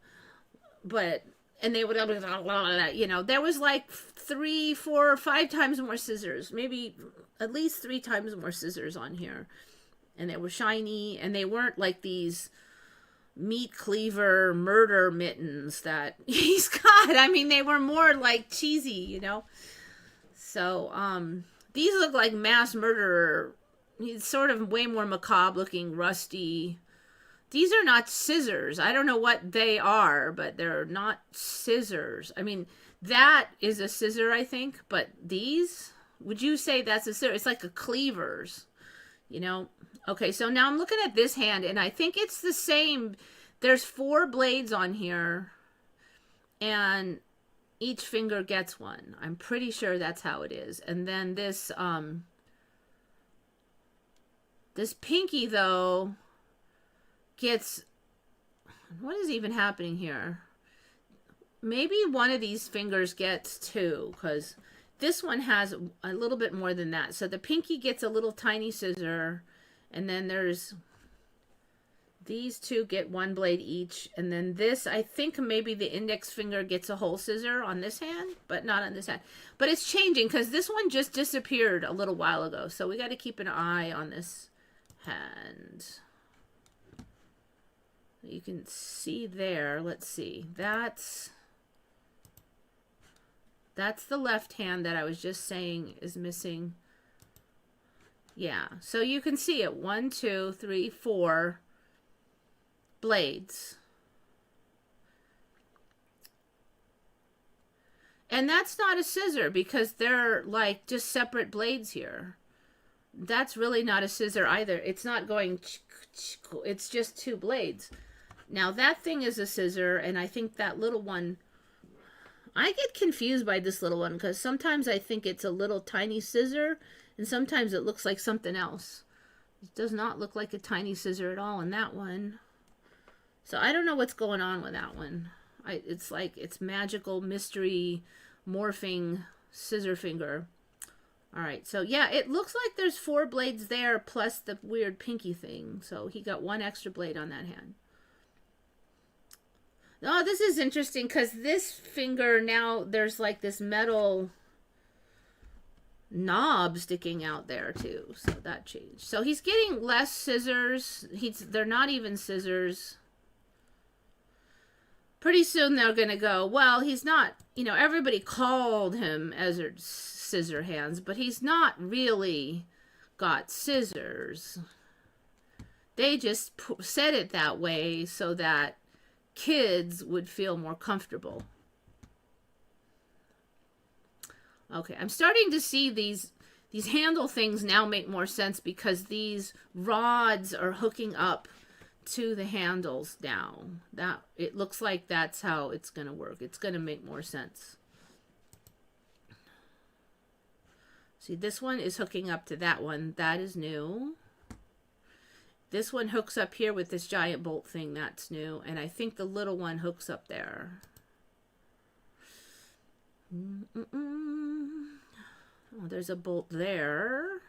but, and they would, you know, there was like 3, 4, 5 times more scissors. Maybe at least 3 times more scissors on here. And they were shiny, and they weren't like these meat cleaver murder mittens that he's got. I mean, they were more like cheesy, you know. So these look like mass murderer. He's sort of way more macabre looking, rusty. These are not scissors. I don't know what they are, but they're not scissors. I mean, that is a scissor, I think, but these, would you say that's a scissor? It's like a cleavers, you know. Okay, so now I'm looking at this hand, and I think it's the same. There's 4 blades on here, and each finger gets 1. I'm pretty sure that's how it is. And then this, this pinky, though, gets, what is even happening here? Maybe one of these fingers gets 2, because this one has a little bit more than that. So the pinky gets a little tiny scissor, and then there's these 2 get 1 blade each, and then this, I think maybe the index finger gets a whole scissor on this hand, but not on this hand. But it's changing because this one just disappeared a little while ago, so we got to keep an eye on this hand. You can see there, let's see, that's the left hand that I was just saying is missing. Yeah, so you can see it, 1, 2, 3, 4 blades. And that's not a scissor because they're like just separate blades here. That's really not a scissor either. It's not going, it's just 2 blades. Now that thing is a scissor, and I think that little one, I get confused by this little one because sometimes I think it's a little tiny scissor, and sometimes it looks like something else. It does not look like a tiny scissor at all in that one. So I don't know what's going on with that one. It's like it's magical mystery morphing scissor finger. All right, so yeah, it looks like there's 4 blades there plus the weird pinky thing. So he got 1 extra blade on that hand. Oh, this is interesting because this finger now there's like this metal knob sticking out there too. So that changed. So he's getting less scissors. They're not even scissors. Pretty soon they're going to go, well, he's not, you know, everybody called him Ezard Scissor Hands, but he's not really got scissors. They just said it that way so that kids would feel more comfortable. Okay, I'm starting to see these handle things now make more sense because these rods are hooking up to the handles now. That it looks like that's how it's going to work. It's going to make more sense. See, this one is hooking up to that one. That is new. This one hooks up here with this giant bolt thing. That's new. And I think the little one hooks up there. Oh, there's a bolt there.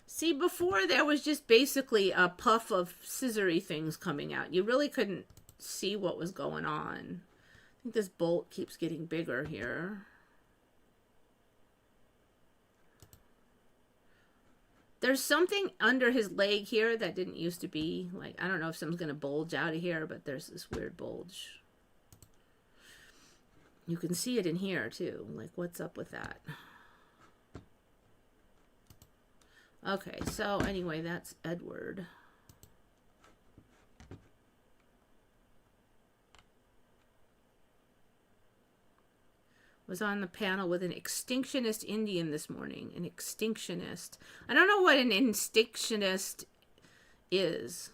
See, before there was just basically a puff of scissory things coming out. You really couldn't see what was going on. I think this bolt keeps getting bigger here. There's something under his leg here that didn't used to be. Like, I don't know if something's going to bulge out of here, but there's this weird bulge. You can see it in here, too. Like, what's up with that? Okay, so anyway, that's Edward. Was on the panel with an extinctionist Indian this morning. An extinctionist. I don't know what an extinctionist is.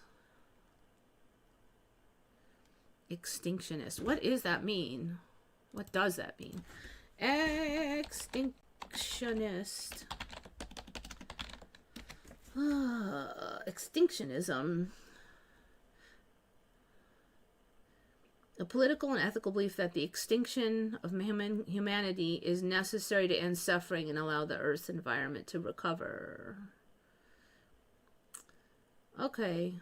Extinctionist. What does that mean? What does that mean? Extinctionist. Extinctionism. A political and ethical belief that the extinction of humanity is necessary to end suffering and allow the Earth's environment to recover. Okay.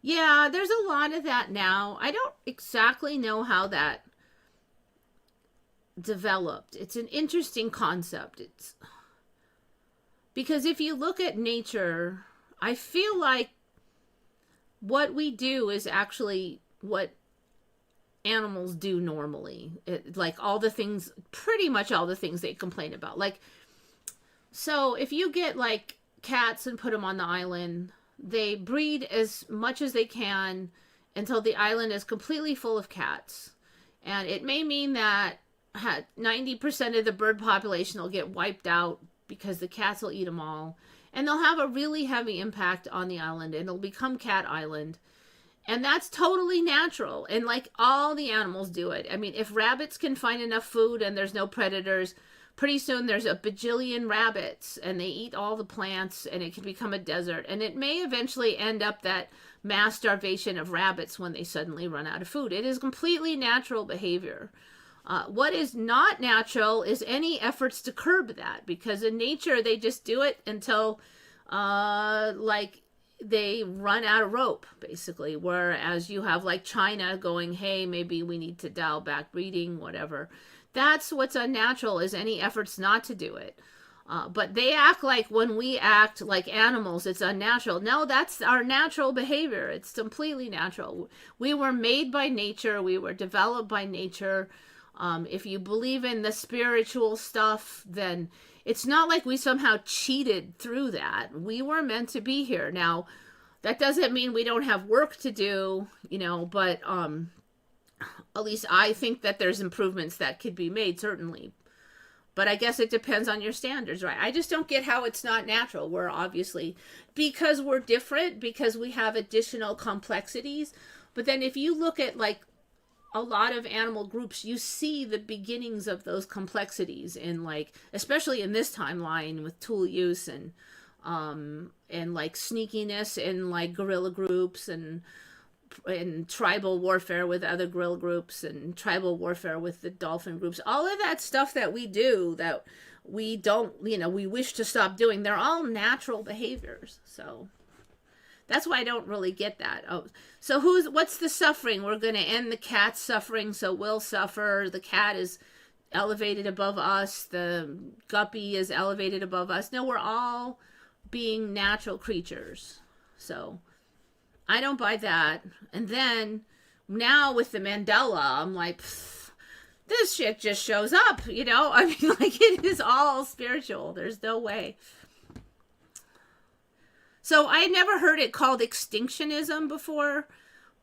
Yeah, there's a lot of that now. I don't exactly know how that developed. It's an interesting concept. It's because if you look at nature, I feel like what we do is actually what animals do normally. Like all the things, pretty much all the things they complain about. Like, so if you get like cats and put them on the island, they breed as much as they can until the island is completely full of cats. And it may mean that 90% of the bird population will get wiped out because the cats will eat them all. And they'll have a really heavy impact on the island, and it'll become Cat Island. And that's totally natural. And like all the animals do it. I mean, if rabbits can find enough food and there's no predators, pretty soon there's a bajillion rabbits and they eat all the plants and it can become a desert. And it may eventually end up that mass starvation of rabbits when they suddenly run out of food. It is completely natural behavior. What is not natural is any efforts to curb that, because in nature they just do it until like they run out of rope, basically. Whereas you have like China going, hey, maybe we need to dial back breeding, whatever. That's what's unnatural, is any efforts not to do it. But they act like when we act like animals, it's unnatural. No, that's our natural behavior. It's completely natural. We were made by nature. We were developed by nature. If you believe in the spiritual stuff, then it's not like we somehow cheated through that. We were meant to be here. Now, that doesn't mean we don't have work to do, you know, but at least I think that there's improvements that could be made, certainly. But I guess it depends on your standards, right? I just don't get how it's not natural. We're obviously, because we're different, because we have additional complexities. But then if you look at like a lot of animal groups, you see the beginnings of those complexities in, like, especially in this timeline with tool use and like sneakiness in like guerrilla groups and tribal warfare with other guerrilla groups and tribal warfare with the dolphin groups. All of that stuff that we do that we don't, you know, we wish to stop doing, they're all natural behaviors. So that's why I don't really get that. Oh, so what's the suffering? We're going to end the cat's suffering, so we'll suffer. The cat is elevated above us. The guppy is elevated above us. No, we're all being natural creatures. So I don't buy that. And then now with the Mandela, I'm like, this shit just shows up, you know? I mean, like, it is all spiritual. There's no way. So I had never heard it called extinctionism before,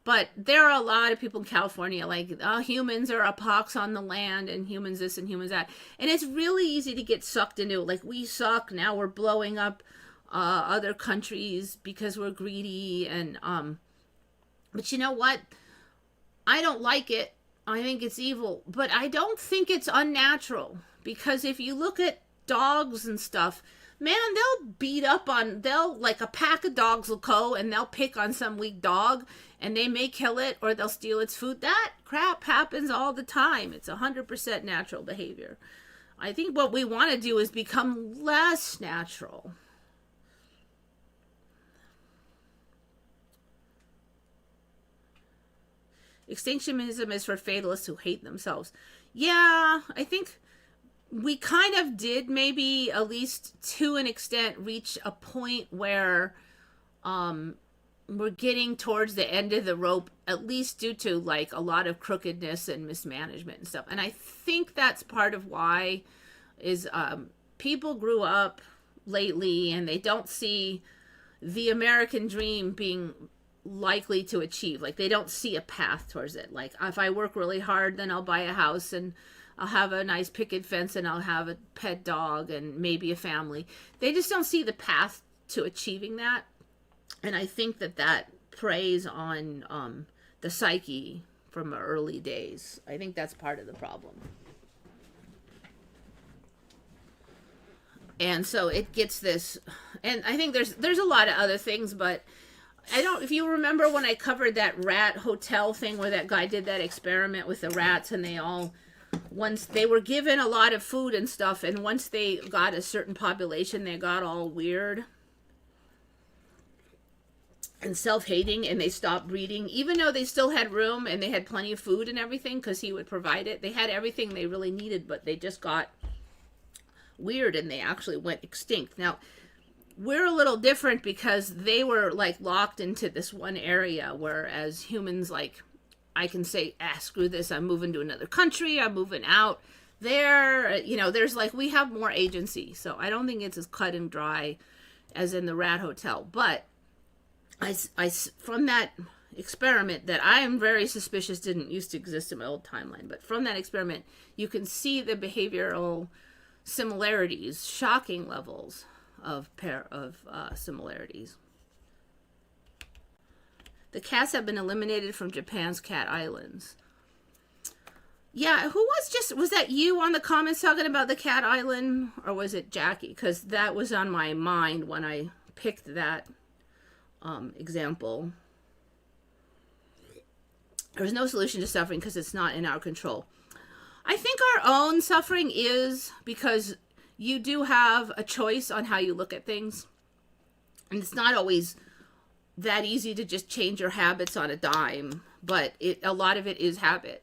but there are a lot of people in California like, oh, humans are a pox on the land and humans this and humans that. And it's really easy to get sucked into it. Like, we suck, now we're blowing up other countries because we're greedy. And but you know what? I don't like it. I think it's evil, but I don't think it's unnatural, because if you look at dogs and stuff, man, they'll like a pack of dogs will go and they'll pick on some weak dog and they may kill it or they'll steal its food. That crap happens all the time. It's 100% natural behavior. I think what we want to do is become less natural. Extinctionism is for fatalists who hate themselves. Yeah, I think we kind of did maybe, at least to an extent, reach a point where we're getting towards the end of the rope, at least due to like a lot of crookedness and mismanagement and stuff. And I think that's part of why is people grew up lately and they don't see the American dream being likely to achieve. Like they don't see a path towards it. Like if I work really hard, then I'll buy a house and I'll have a nice picket fence and I'll have a pet dog and maybe a family. They just don't see the path to achieving that. And I think that preys on the psyche from early days. I think that's part of the problem. And so it gets this, and I think there's a lot of other things, but if you remember when I covered that rat hotel thing where that guy did that experiment with the rats and once they were given a lot of food and stuff, and once they got a certain population, they got all weird and self-hating and they stopped breeding, even though they still had room and they had plenty of food and everything because he would provide it. They had everything they really needed, but they just got weird and they actually went extinct. Now, we're a little different because they were like locked into this one area, whereas humans, like, I can say, screw this, I'm moving to another country, I'm moving out there. There's like, we have more agency. So I don't think it's as cut and dry as in the rat hotel. But I from that experiment that I am very suspicious didn't used to exist in my old timeline, but from that experiment, you can see the behavioral similarities, shocking levels of similarities. The cats have been eliminated from Japan's cat islands. Yeah, was that you on the comments talking about the cat island, or was it Jackie? Because that was on my mind when I picked that example. There's no solution to suffering because it's not in our control. I think our own suffering is, because you do have a choice on how you look at things. And it's not always that easy to just change your habits on a dime, but a lot of it is habit.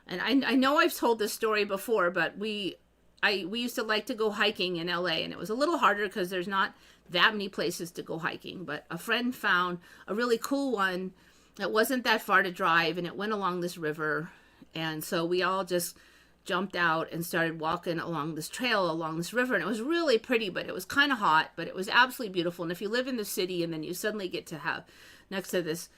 And I know I've told this story before, but we used to like to go hiking in LA, and it was a little harder because there's not that many places to go hiking. But a friend found a really cool one that wasn't that far to drive, and it went along this river. And so we all just jumped out and started walking along this trail along this river, and it was really pretty, but it was kind of hot, but it was absolutely beautiful. And if you live in the city and then you suddenly get to have next to this,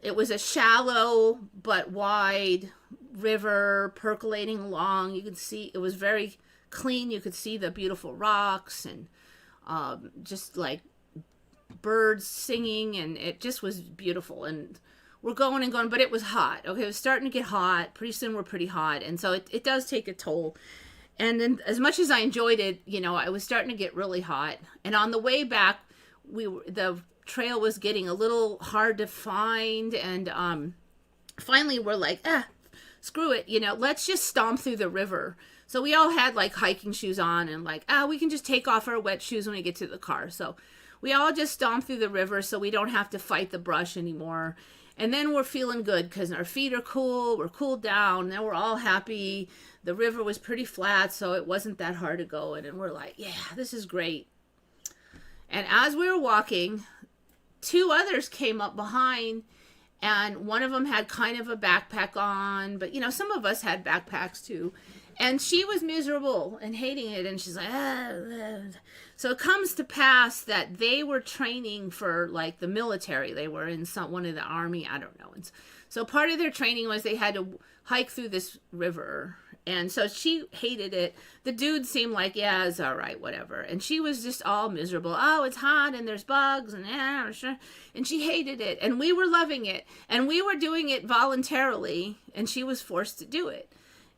it was a shallow but wide river percolating along. You could see it was very clean. You could see the beautiful rocks and just like birds singing, and it just was beautiful. And we're going and going, but it was hot. Okay, it was starting to get hot. Pretty soon we're pretty hot. And so it does take a toll. And then as much as I enjoyed it, I was starting to get really hot. And on the way back, the trail was getting a little hard to find. And finally we're like, screw it. Let's just stomp through the river. So we all had like hiking shoes on and like, we can just take off our wet shoes when we get to the car. So we all just stomped through the river so we don't have to fight the brush anymore. And then we're feeling good because our feet are cool. We're cooled down. Now we're all happy. The river was pretty flat, so it wasn't that hard to go in. And we're like, yeah, this is great. And as we were walking, two others came up behind, and one of them had kind of a backpack on. But, some of us had backpacks too. And she was miserable and hating it. And she's like, So it comes to pass that they were training for like the military. They were in one of the army. I don't know. And so part of their training was they had to hike through this river. And so she hated it. The dude seemed like, yeah, it's all right, whatever. And she was just all miserable. Oh, it's hot and there's bugs and and she hated it. And we were loving it. And we were doing it voluntarily. And she was forced to do it.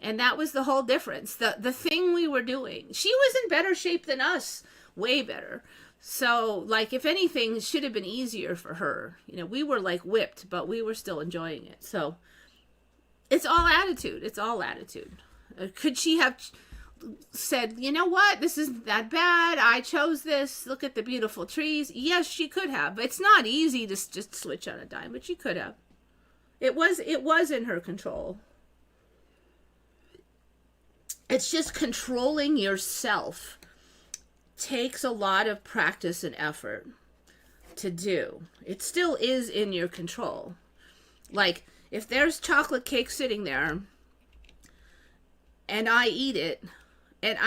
And that was the whole difference. The thing we were doing. She was in better shape than us, way better. So, like, if anything, it should have been easier for her. You know, we were like whipped, but we were still enjoying it. So, it's all attitude. It's all attitude. Could she have said, you know what, this isn't that bad. I chose this. Look at the beautiful trees. Yes, she could have. It's not easy to just switch on a dime, but she could have. It was in her control. It's just controlling yourself takes a lot of practice and effort to do. It still is in your control. Like, if there's chocolate cake sitting there and I eat it, and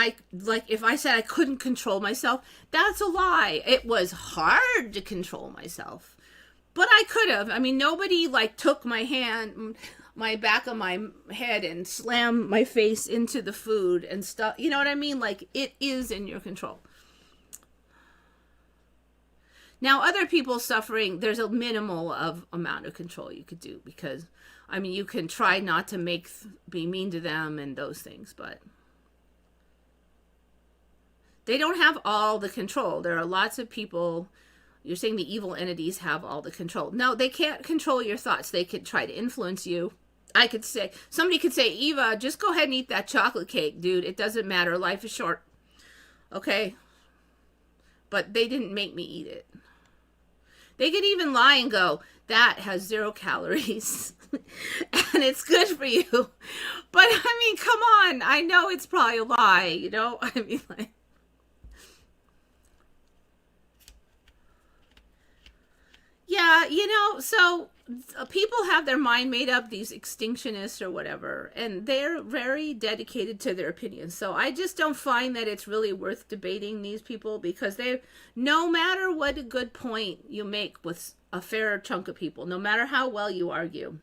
if I said I couldn't control myself, that's a lie. It was hard to control myself, but I could have. I mean, nobody like took my hand, my back of my head and slammed my face into the food and stuff. You know what I mean? Like, it is in your control. Now, other people suffering, there's a minimal of amount of control you could do, because, I mean, you can try not to be mean to them and those things, but they don't have all the control. There are lots of people, you're saying the evil entities have all the control. No, they can't control your thoughts. They could try to influence you. Somebody could say, Eva, just go ahead and eat that chocolate cake, dude. It doesn't matter. Life is short. Okay? But they didn't make me eat it. They could even lie and go, that has 0 calories and it's good for you. But I mean, come on. I know it's probably a lie, you know? I mean, like, yeah, you know, so people have their mind made up, these extinctionists or whatever, and they're very dedicated to their opinions. So I just don't find that it's really worth debating these people, because no matter what a good point you make with a fair chunk of people, no matter how well you argue,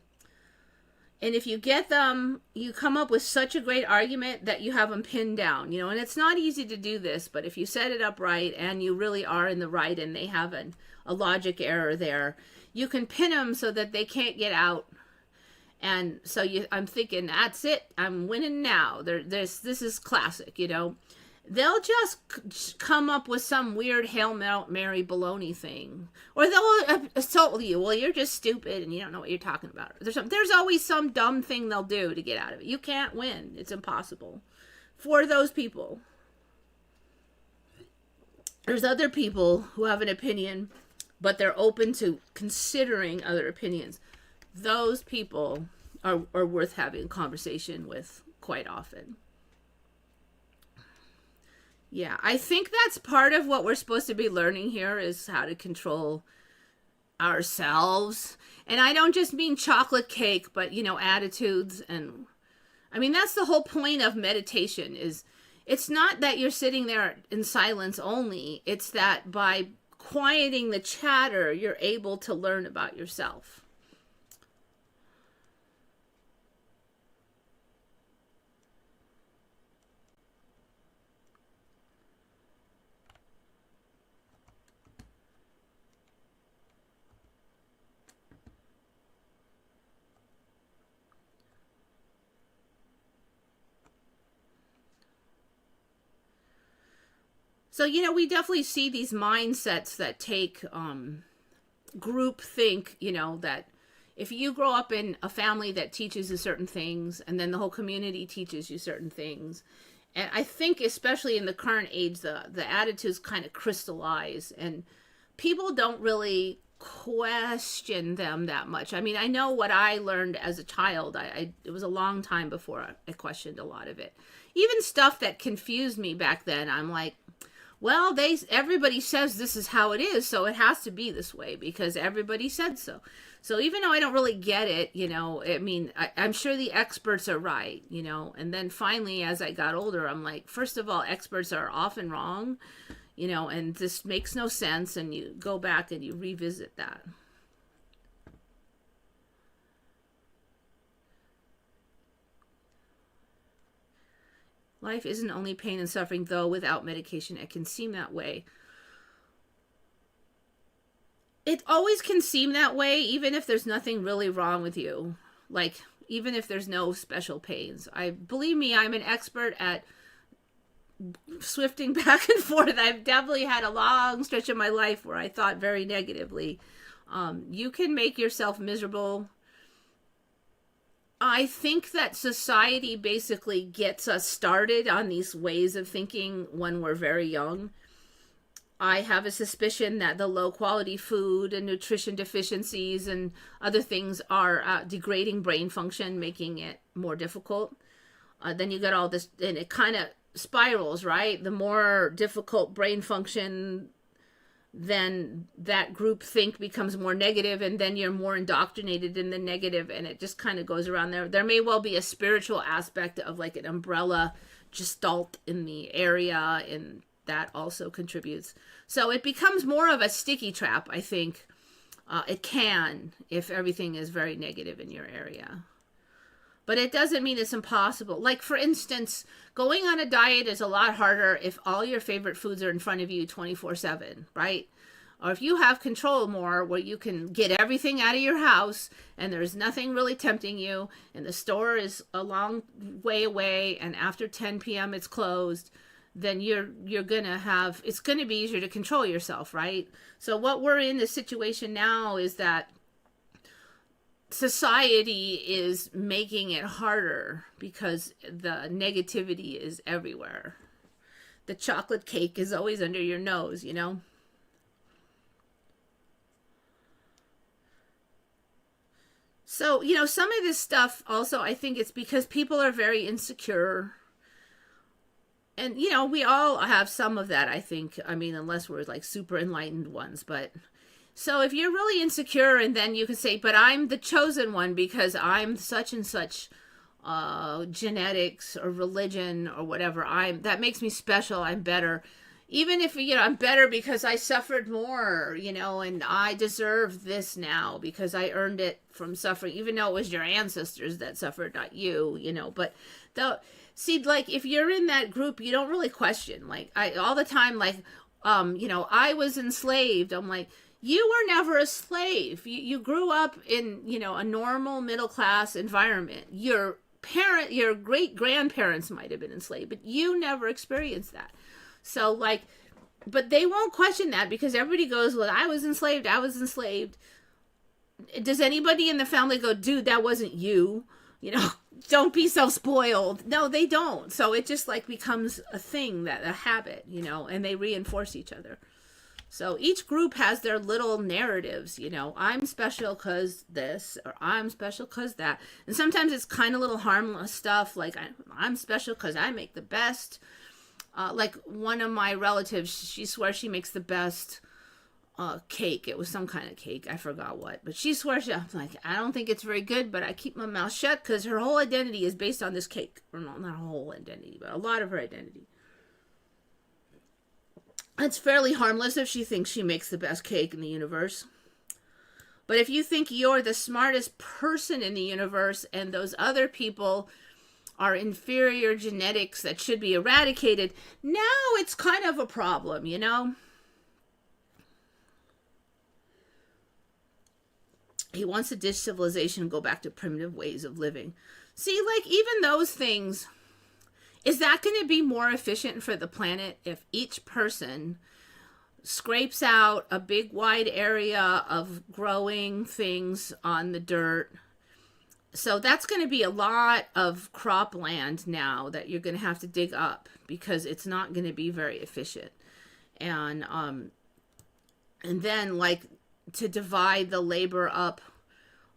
and if you get them, you come up with such a great argument that you have them pinned down, you know, and it's not easy to do this, but if you set it up right and you really are in the right and they have a logic error there, you can pin them so that they can't get out. And so I'm thinking, that's it. I'm winning now. This is classic, you know. They'll just come up with some weird Hail Mary baloney thing. Or they'll assault you. Well, you're just stupid and you don't know what you're talking about. There's always some dumb thing they'll do to get out of it. You can't win. It's impossible for those people. There's other people who have an opinion, but they're open to considering other opinions. Those people are worth having a conversation with quite often. Yeah, I think that's part of what we're supposed to be learning here, is how to control ourselves. And I don't just mean chocolate cake, but, you know, attitudes. And I mean, that's the whole point of meditation, is it's not that you're sitting there in silence only. It's that by quieting the chatter, you're able to learn about yourself. So, you know, we definitely see these mindsets that take group think, you know, that if you grow up in a family that teaches you certain things, and then the whole community teaches you certain things. And I think especially in the current age, the attitudes kind of crystallize, and people don't really question them that much. I mean, I know what I learned as a child. It was a long time before I questioned a lot of it. Even stuff that confused me back then, I'm like, well, everybody says this is how it is, so it has to be this way because everybody said so. So even though I don't really get it, you know, I mean, I'm sure the experts are right, you know. And then finally, as I got older, I'm like, first of all, experts are often wrong, you know, and this makes no sense. And you go back and you revisit that. Life isn't only pain and suffering, though without medication, it can seem that way. It always can seem that way, even if there's nothing really wrong with you. Like, even if there's no special pains. Believe me, I'm an expert at swifting back and forth. I've definitely had a long stretch of my life where I thought very negatively. You can make yourself miserable. I think that society basically gets us started on these ways of thinking when we're very young. I have a suspicion that the low quality food and nutrition deficiencies and other things are degrading brain function, making it more difficult. Then you get all this, and it kind of spirals, right? The more difficult brain function, then that group think becomes more negative, and then you're more indoctrinated in the negative, and it just kind of goes around there. There may well be a spiritual aspect of like an umbrella gestalt in the area, and that also contributes. So it becomes more of a sticky trap, I think. It can, if everything is very negative in your area. But it doesn't mean it's impossible. Like, for instance, going on a diet is a lot harder if all your favorite foods are in front of you 24/7, right? Or if you have control more, where you can get everything out of your house and there's nothing really tempting you, and the store is a long way away, and after 10 p.m. it's closed, then you're gonna have, it's gonna be easier to control yourself, right? So what we're in the situation now is that society is making it harder because the negativity is everywhere. The chocolate cake is always under your nose, you know? So, you know, some of this stuff also, I think it's because people are very insecure. And, you know, we all have some of that, I think. I mean, unless we're like super enlightened ones, but so if you're really insecure, and then you can say, but I'm the chosen one because I'm such and such genetics or religion or whatever, that makes me special, I'm better. Even if, you know, I'm better because I suffered more, you know, and I deserve this now because I earned it from suffering, even though it was your ancestors that suffered, not you, you know. But see, like, if you're in that group, you don't really question. Like, all the time, like, you know, I was enslaved. I'm like, you were never a slave. You grew up in, you know, a normal middle class environment. Your great grandparents might have been enslaved, but you never experienced that. So, like, but they won't question that because everybody goes, well, I was enslaved. Does anybody in the family go, dude, that wasn't you? You know, don't be so spoiled. No, they don't. So it just like becomes a thing, a habit, you know, and they reinforce each other. So each group has their little narratives, you know, I'm special because this, or I'm special because that. And sometimes it's kind of little harmless stuff, like I'm special because I make the best. Like one of my relatives, she swears she makes the best cake. It was some kind of cake. I forgot what. But she swears, I'm like, I don't think it's very good, but I keep my mouth shut because her whole identity is based on this cake. Or no, not her whole identity, but a lot of her identity. It's fairly harmless if she thinks she makes the best cake in the universe. But if you think you're the smartest person in the universe and those other people are inferior genetics that should be eradicated, now it's kind of a problem, you know? He wants to ditch civilization and go back to primitive ways of living. See, like, even those things, is that going to be more efficient for the planet if each person scrapes out a big wide area of growing things on the dirt? So that's going to be a lot of cropland now that you're going to have to dig up because it's not going to be very efficient. And then, like, to divide the labor up,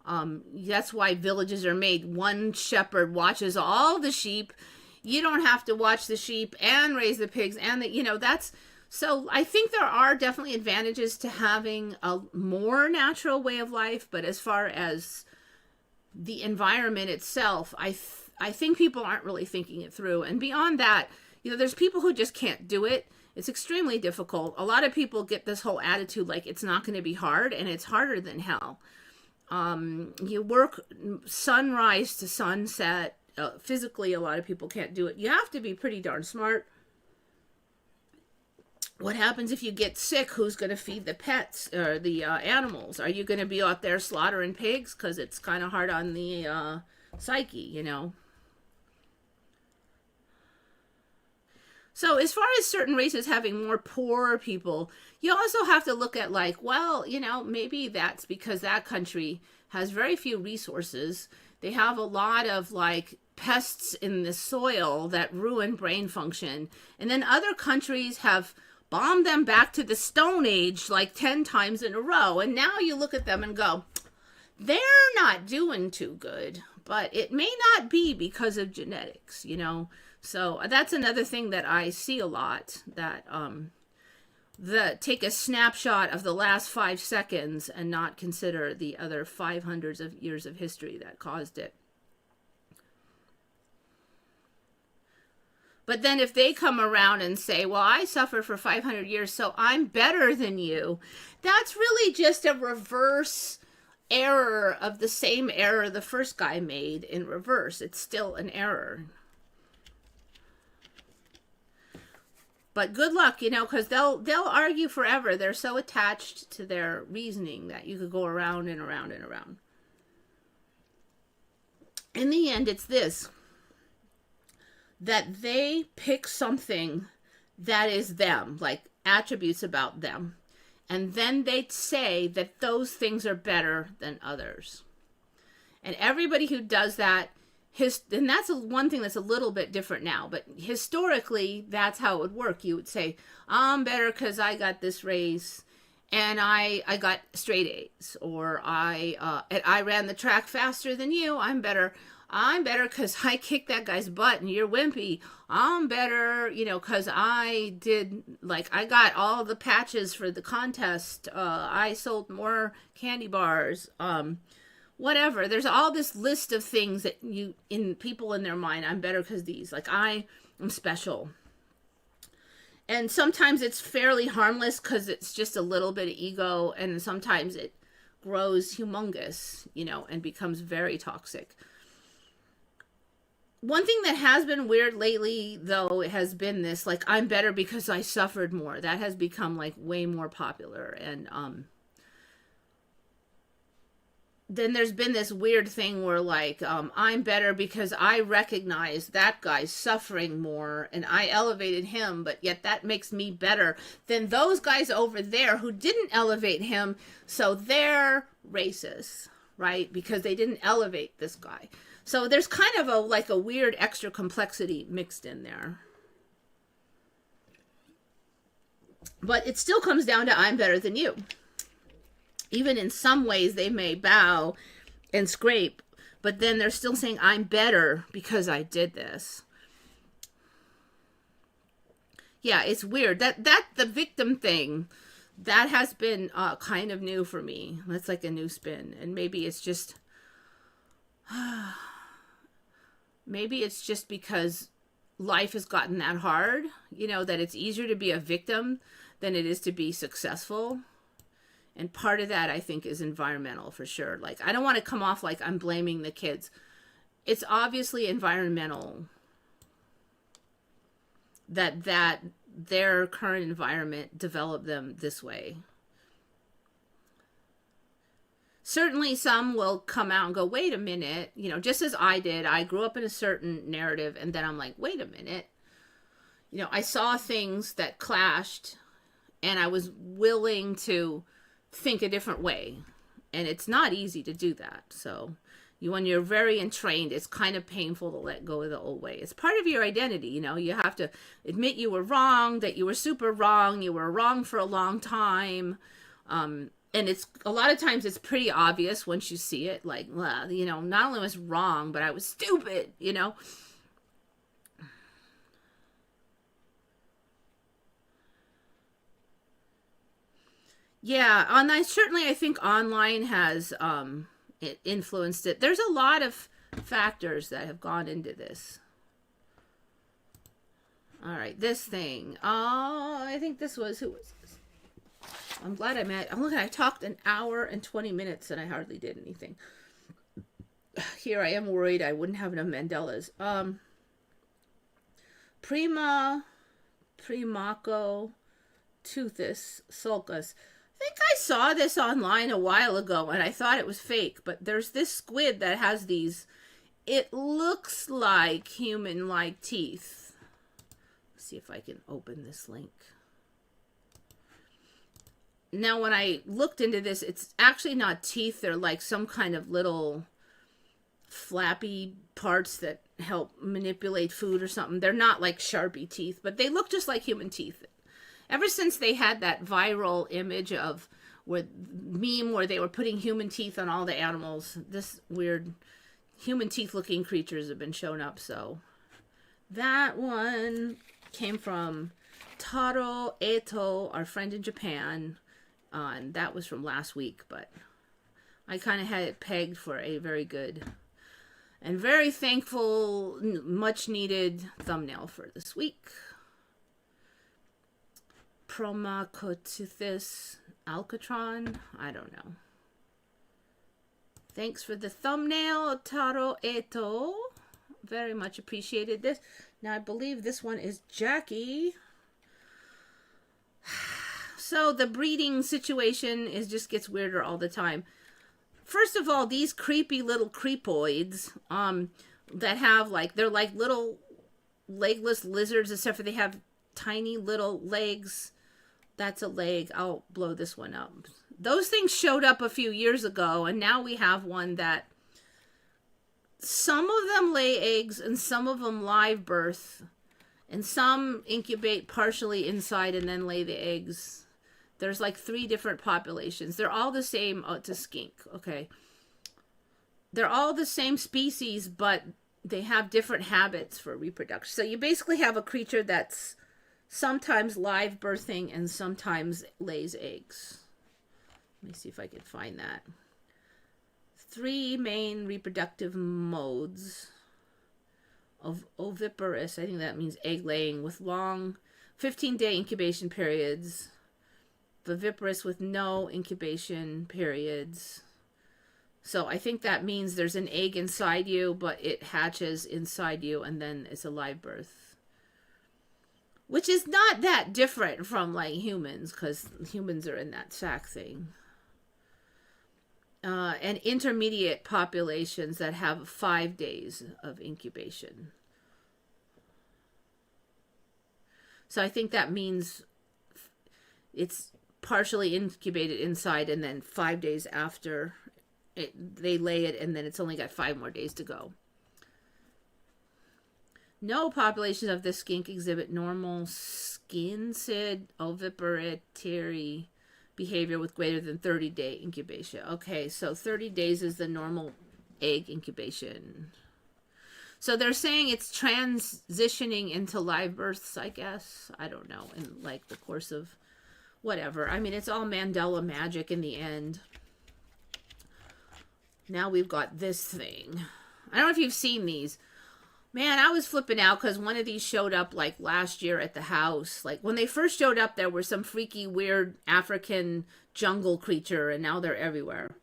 that's why villages are made. One shepherd watches all the sheep. You don't have to watch the sheep and raise the pigs and the, you know, that's, so I think there are definitely advantages to having a more natural way of life, but as far as the environment itself, I think people aren't really thinking it through. And beyond that, you know, there's people who just can't do it. It's extremely difficult. A lot of people get this whole attitude like it's not going to be hard, and it's harder than hell. You work sunrise to sunset. Physically, a lot of people can't do it. You have to be pretty darn smart. What happens if you get sick? Who's going to feed the pets or the animals? Are you going to be out there slaughtering pigs? Because it's kind of hard on the psyche, you know. So as far as certain races having more poor people, you also have to look at like, well, you know, maybe that's because that country has very few resources. They have a lot of like pests in the soil that ruin brain function. And then other countries have bombed them back to the Stone Age like 10 times in a row. And now you look at them and go, they're not doing too good, but it may not be because of genetics, you know. So that's another thing that I see a lot, that take a snapshot of the last 5 seconds and not consider the other 500s of years of history that caused it. But then if they come around and say, well, I suffered for 500 years, so I'm better than you, that's really just a reverse error of the same error the first guy made in reverse. It's still an error. But good luck, you know, because they'll argue forever. They're so attached to their reasoning that you could go around and around and around. In the end, it's this, that they pick something that is them, like attributes about them. And then they say that those things are better than others. And everybody who does that, and that's one thing that's a little bit different now, but historically, that's how it would work. You would say, I'm better because I got this race, and I got straight A's, or I ran the track faster than you. I'm better because I kicked that guy's butt and you're wimpy. I'm better, you know, because I got all the patches for the contest. I sold more candy bars. Whatever. There's all this list of things that people in their mind, I'm better because these. Like, I am special. And sometimes it's fairly harmless because it's just a little bit of ego. And sometimes it grows humongous, you know, and becomes very toxic. One thing that has been weird lately, though, it has been this, like, I'm better because I suffered more. That has become, like, way more popular. And then there's been this weird thing where, like, I'm better because I recognize that guy's suffering more and I elevated him, but yet that makes me better than those guys over there who didn't elevate him, so they're racist, right? Because they didn't elevate this guy. So there's kind of a weird extra complexity mixed in there. But it still comes down to I'm better than you. Even in some ways they may bow and scrape, but then they're still saying I'm better because I did this. Yeah, it's weird. That the victim thing, that has been kind of new for me. That's like a new spin. And maybe it's just because life has gotten that hard, you know, that it's easier to be a victim than it is to be successful. And part of that, I think, is environmental for sure. Like, I don't want to come off like I'm blaming the kids. It's obviously environmental that their current environment developed them this way. Certainly some will come out and go, wait a minute, you know, just as I did. I grew up in a certain narrative, and then I'm like, wait a minute. You know, I saw things that clashed, and I was willing to think a different way. And it's not easy to do that. So when you're very entrained, it's kind of painful to let go of the old way. It's part of your identity, you know. You have to admit you were wrong, that you were super wrong, you were wrong for a long time. And it's a lot of times it's pretty obvious once you see it, like, well, you know, not only was wrong, but I was stupid, you know. Yeah, certainly I think online has it influenced it. There's a lot of factors that have gone into this. All right, this thing. Oh, I think who was this? I'm glad I talked an hour and 20 minutes and I hardly did anything. Here I am worried I wouldn't have enough Mandelas. Primaco toothus sulcus. I think I saw this online a while ago and I thought it was fake, but there's this squid that has these it looks like human-like teeth. Let's see if I can open this link. Now, when I looked into this, it's actually not teeth. They're like some kind of little flappy parts that help manipulate food or something. They're not like Sharpie teeth, but they look just like human teeth. Ever since they had that viral image of meme where they were putting human teeth on all the animals, this weird human teeth looking creatures have been shown up. So that one came from Taro Eto, our friend in Japan. And that was from last week, but I kind of had it pegged for a very good and very thankful, much needed thumbnail for this week. Promacotithis alcatron, I don't know. Thanks for the thumbnail, Taro Eto. Very much appreciated this. Now I believe this one is Jackie. So the breeding situation just gets weirder all the time. First of all, these creepy little creepoids that have they're like little legless lizards, except for they have tiny little legs. That's a leg. I'll blow this one up. Those things showed up a few years ago, and now we have one that some of them lay eggs and some of them live birth, and some incubate partially inside and then lay the eggs. There's like 3 different populations. They're all the same. Oh, it's a skink. Okay. They're all the same species, but they have different habits for reproduction. So you basically have a creature that's sometimes live birthing and sometimes lays eggs. Let me see if I can find that. 3 main reproductive modes of oviparous. I think that means egg laying with long 15-day incubation periods. Viviparous with no incubation periods. So I think that means there's an egg inside you, but it hatches inside you and then it's a live birth. Which is not that different from like humans, because humans are in that sac thing. And intermediate populations that have 5 days of incubation. So I think that means it's partially incubated inside, and then 5 days after they lay it, and then it's only got 5 more days to go. No populations of this skink exhibit normal skin-sid oviparity behavior with greater than 30-day incubation. Okay, so 30 days is the normal egg incubation. So they're saying it's transitioning into live births, I guess. I don't know, in like the course of whatever. I mean, it's all Mandela magic in the end. Now we've got this thing. I don't know if you've seen these. Man, I was flipping out because one of these showed up like last year at the house. Like when they first showed up, there was some freaky, weird African jungle creature, and now they're everywhere.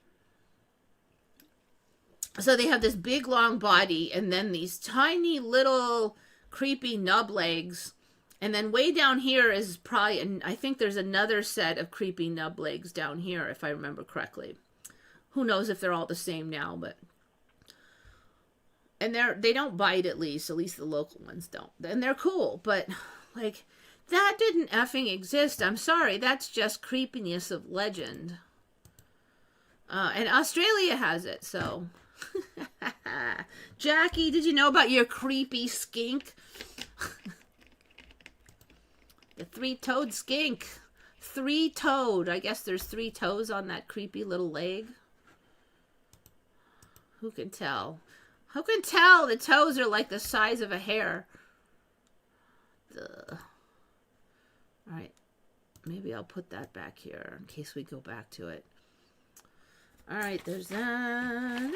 So they have this big, long body, and then these tiny little creepy nub legs. And then way down here is probably, and I think there's another set of creepy nub legs down here, if I remember correctly. Who knows if they're all the same now, but. And they don't bite, at least the local ones don't. And they're cool, but like that didn't effing exist. I'm sorry, that's just creepiness of legend. And Australia has it, so. Jackie, did you know about your creepy skink? The 3-toed skink. 3-toed. I guess there's 3 toes on that creepy little leg. Who can tell? Who can tell? The toes are like the size of a hair. Ugh. All right. Maybe I'll put that back here in case we go back to it. All right. There's that.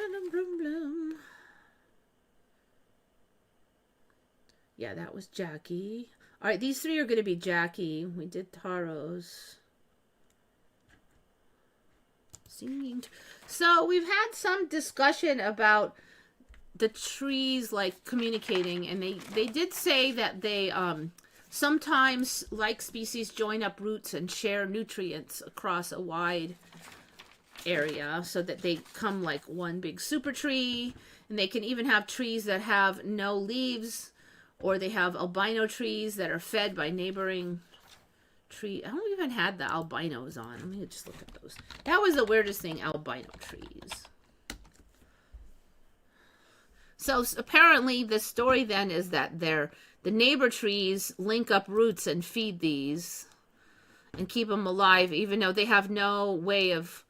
Yeah, that was Jackie. All right. These 3 are going to be Jackie. We did Taro's. Singing. So we've had some discussion about the trees like communicating, and they did say that they sometimes like species join up roots and share nutrients across a wide area so that they come like one big super tree, And they can even have trees that have no leaves, or they have albino trees that are fed by neighboring tree. I don't even had the albinos on. Let me just look at those. That was the weirdest thing, albino trees. So apparently the story then is that the neighbor trees link up roots and feed these and keep them alive, even though they have no way of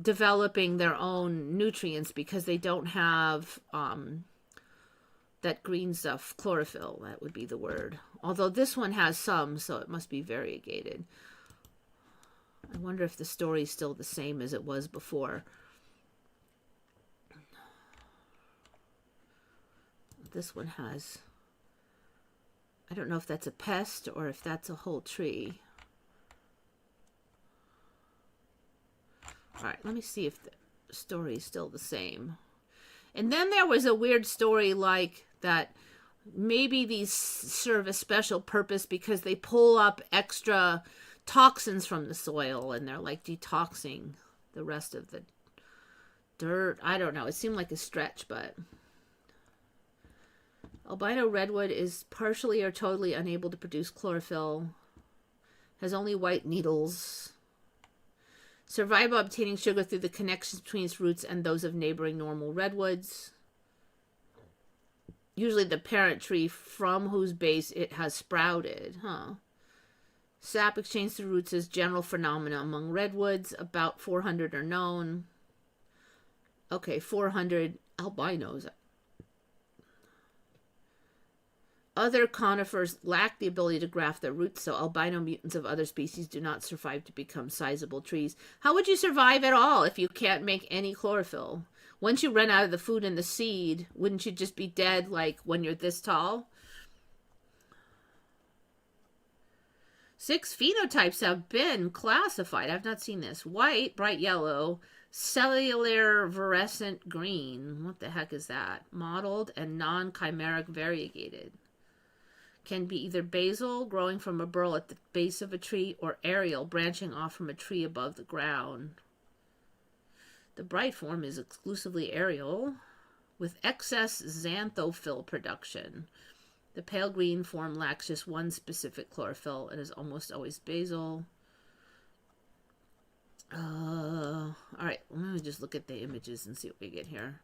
developing their own nutrients because they don't have that green stuff, chlorophyll, that would be the word. Although this one has some, so it must be variegated. I wonder if the story is still the same as it was before. This one has, I don't know if that's a pest or if that's a whole tree. All right, let me see if the story is still the same. And then there was a weird story like that maybe these serve a special purpose because they pull up extra toxins from the soil and they're like detoxing the rest of the dirt. I don't know. It seemed like a stretch, but albino redwood is partially or totally unable to produce chlorophyll, has only white needles. Survive by obtaining sugar through the connections between its roots and those of neighboring normal redwoods. Usually the parent tree from whose base it has sprouted. Sap exchange through roots is general phenomena among redwoods. About 400 are known. Okay, 400 albinos. Other conifers lack the ability to graft their roots, so albino mutants of other species do not survive to become sizable trees. How would you survive at all if you can't make any chlorophyll? Once you run out of the food and the seed, wouldn't you just be dead like when you're this tall? 6 phenotypes have been classified. I've not seen this. White, bright yellow, cellular fluorescent green. What the heck is that? Mottled and non-chimeric variegated. Can be either basal, growing from a burl at the base of a tree, or aerial, branching off from a tree above the ground. The bright form is exclusively aerial, with excess xanthophyll production. The pale green form lacks just one specific chlorophyll and is almost always basal. All right, let me just look at the images and see what we get here.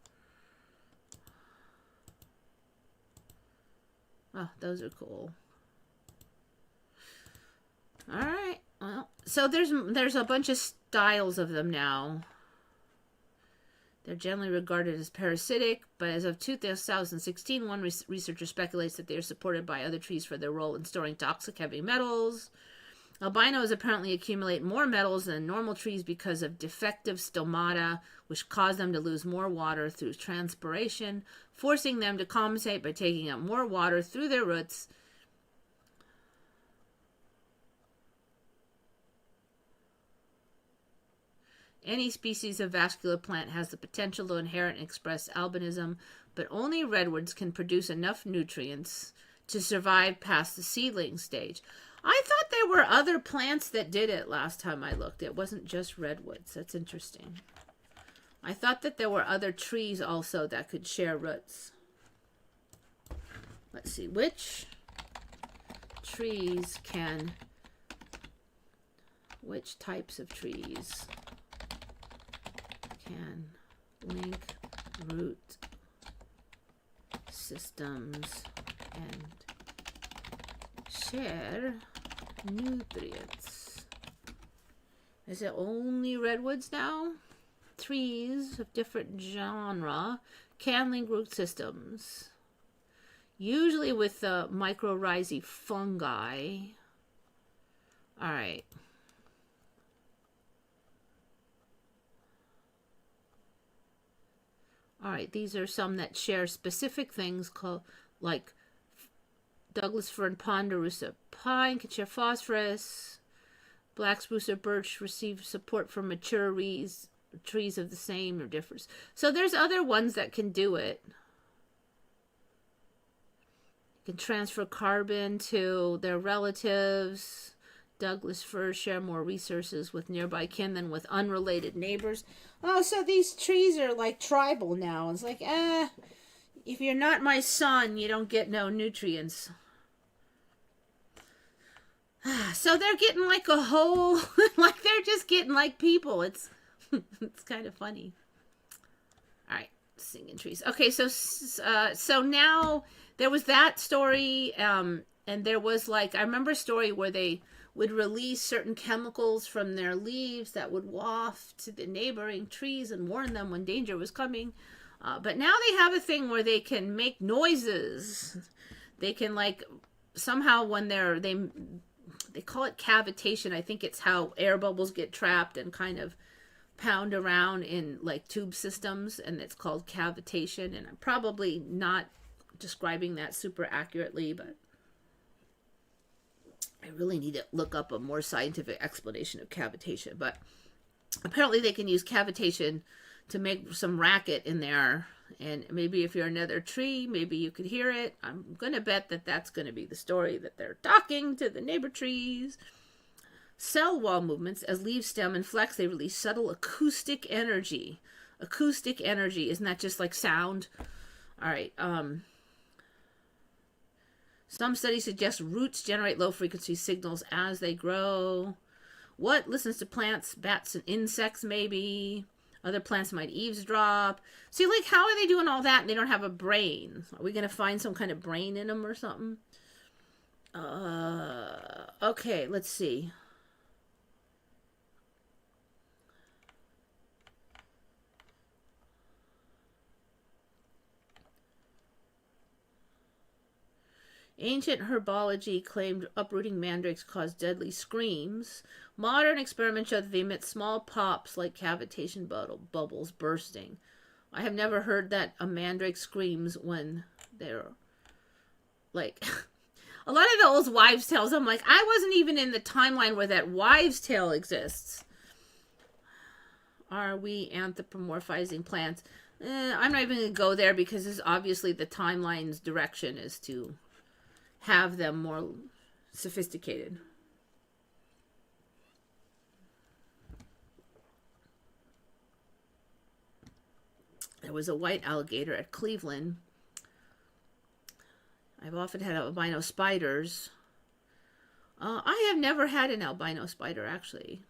Oh, those are cool. All right. Well, so there's a bunch of styles of them now. They're generally regarded as parasitic, but as of 2016, one researcher speculates that they are supported by other trees for their role in storing toxic heavy metals. Albinos apparently accumulate more metals than normal trees because of defective stomata, which cause them to lose more water through transpiration, forcing them to compensate by taking up more water through their roots. Any species of vascular plant has the potential to inherit and express albinism, but only redwoods can produce enough nutrients to survive past the seedling stage. I thought there were other plants that did it last time I looked. It wasn't just redwoods. That's interesting. I thought that there were other trees also that could share roots. Let's see. Which types of trees can link root systems and share nutrients? Is it only redwoods now? Trees of different genre can link root systems, usually with the mycorrhizae fungi. All right. All right, these are some that share specific things called, like Douglas fir and ponderosa pine can share phosphorus. Black spruce or birch receive support from mature trees of the same or different. So there's other ones that can do it. You can transfer carbon to their relatives, Douglas firs share more resources with nearby kin than with unrelated neighbors. Oh, so these trees are like tribal now. It's like, if you're not my son, you don't get no nutrients. So they're getting like a whole, like they're just getting like people. It's kind of funny. All right, singing trees. Okay, so now there was that story, and there was like, I remember a story where they would release certain chemicals from their leaves that would waft to the neighboring trees and warn them when danger was coming. But now they have a thing where they can make noises. They can like somehow when they call it cavitation. I think it's how air bubbles get trapped and kind of pound around in like tube systems, and it's called cavitation. And I'm probably not describing that super accurately, but I really need to look up a more scientific explanation of cavitation. But apparently they can use cavitation to make some racket in there. And maybe if you're another tree, maybe you could hear it. I'm going to bet that that's going to be the story, that they're talking to the neighbor trees. Cell wall movements, as leaves stem and flex, they release subtle acoustic energy. Acoustic energy, isn't that just like sound? All right. Some studies suggest roots generate low-frequency signals as they grow. What listens to plants, bats, and insects, maybe? Other plants might eavesdrop. See, like, how are they doing all that and they don't have a brain? Are we going to find some kind of brain in them or something? Okay, let's see. Ancient herbology claimed uprooting mandrakes caused deadly screams. Modern experiments show that they emit small pops like cavitation bubbles bursting. I have never heard that a mandrake screams when they're like... A lot of the old wives' tales, I'm like, I wasn't even in the timeline where that wives' tale exists. Are we anthropomorphizing plants? I'm not even going to go there because this is obviously the timeline's direction is to have them more sophisticated. There was a white alligator at Cleveland. I've often had albino spiders. I have never had an albino spider, actually.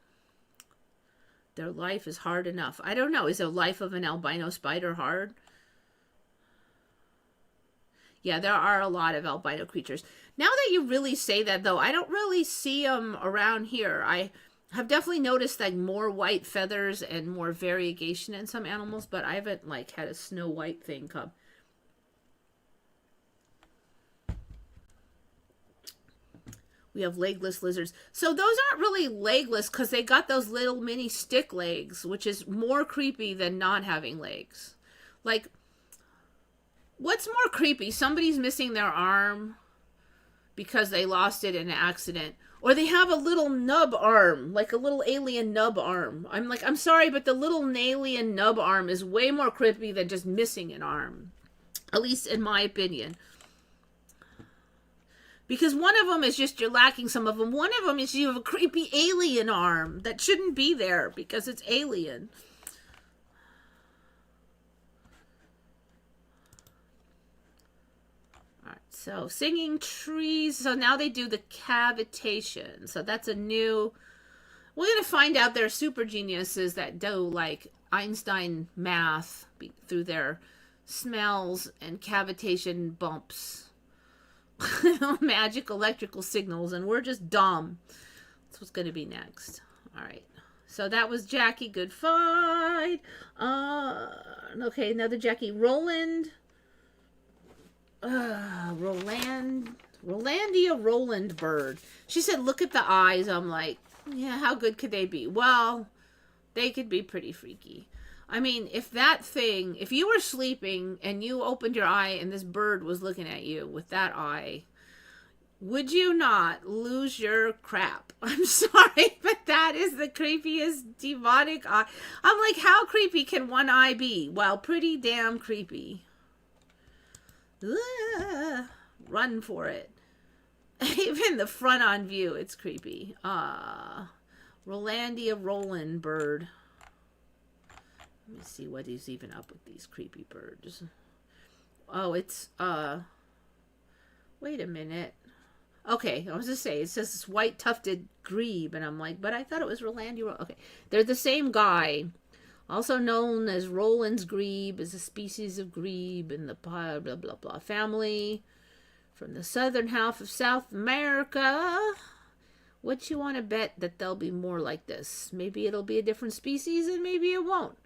Their life is hard enough. I don't know. Is the life of an albino spider hard? Yeah, there are a lot of albino creatures. Now that you really say that, though, I don't really see them around here. I have definitely noticed like more white feathers and more variegation in some animals, but I haven't like had a snow white thing come. We have legless lizards. So those aren't really legless because they got those little mini stick legs, which is more creepy than not having legs. Like, what's more creepy? Somebody's missing their arm because they lost it in an accident. Or they have a little nub arm, like a little alien nub arm. I'm like, I'm sorry, but the little alien nub arm is way more creepy than just missing an arm. At least in my opinion. Because one of them is just you're lacking some of them. One of them is you have a creepy alien arm that shouldn't be there because it's alien. All right, so singing trees. So now they do the cavitation. So that's a new... We're going to find out they're super geniuses that do like Einstein math through their smells and cavitation bumps. Magic electrical signals, and we're just dumb. That's what's going to be next. All right. So that was Jackie. Good fight. Okay, another Jackie. Rolandia Roland bird. She said, look at the eyes. I'm like, yeah, how good could they be? Well, they could be pretty freaky. I mean, if you were sleeping and you opened your eye and this bird was looking at you with that eye, would you not lose your crap? I'm sorry, but that is the creepiest demonic eye. I'm like, how creepy can one eye be? Well, pretty damn creepy. Run for it. Even the front on view, it's creepy. Rolandia Roland bird. Let me see what is even up with these creepy birds. Oh, it's, wait a minute. Okay, I was just saying, it says this white tufted grebe, and I'm like, but I thought it was Rolandia. Okay, they're the same guy. Also known as Roland's grebe, is a species of grebe in the blah, blah, blah family from the southern half of South America. What you want to bet that they'll be more like this? Maybe it'll be a different species, and maybe it won't.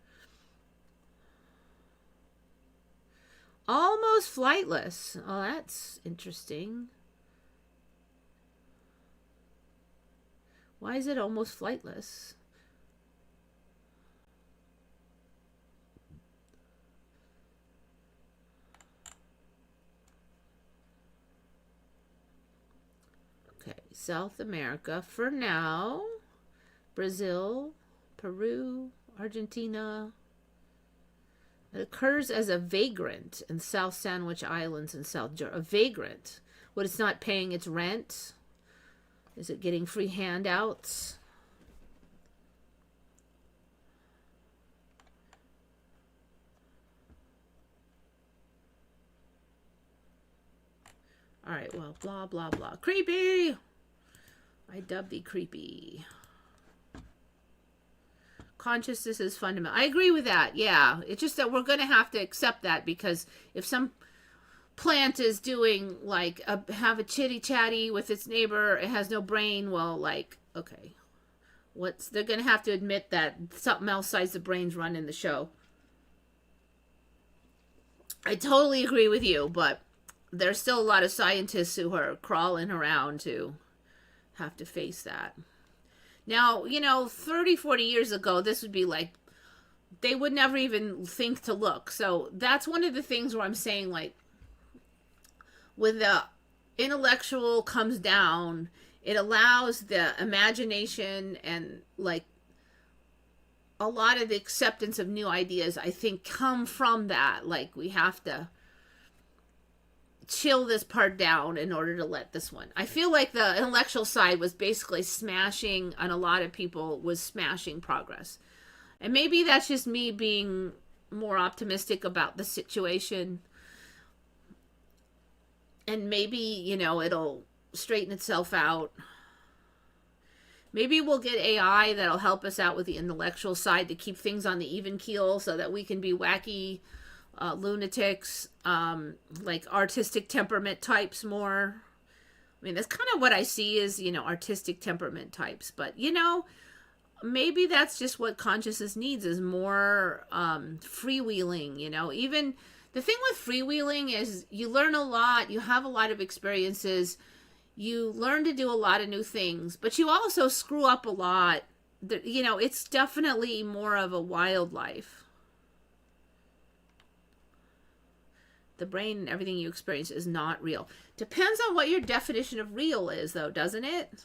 Almost flightless. Oh, that's interesting. Why is it almost flightless? Okay, South America for now. Brazil, Peru, Argentina. It occurs as a vagrant in South Sandwich Islands and South Georgia. A vagrant. What, it's not paying its rent? Is it getting free handouts? All right, well, blah, blah, blah. Creepy! I dub thee creepy. Consciousness is fundamental. I agree with that. Yeah. It's just that we're going to have to accept that, because if some plant is doing like have a chitty chatty with its neighbor, it has no brain. Well, like, okay, they're going to have to admit that something else besides the brains run in the show. I totally agree with you, but there's still a lot of scientists who are crawling around to have to face that. Now, 30, 40 years ago, this would be like, they would never even think to look. So that's one of the things where I'm saying, like, when the intellectual comes down, it allows the imagination and, like, a lot of the acceptance of new ideas, I think, come from that. Like, we have to chill this part down in order to let this one. I feel like the intellectual side was basically smashing, and a lot of people was smashing progress. And maybe that's just me being more optimistic about the situation. And maybe, it'll straighten itself out. Maybe we'll get AI that'll help us out with the intellectual side to keep things on the even keel so that we can be wacky lunatics, like artistic temperament types more. I mean, that's kind of what I see as, artistic temperament types. But, maybe that's just what consciousness needs, is more freewheeling, Even the thing with freewheeling is you learn a lot, you have a lot of experiences, you learn to do a lot of new things, but you also screw up a lot. It's definitely more of a wild life. The brain and everything you experience is not real. Depends on what your definition of real is, though, doesn't it?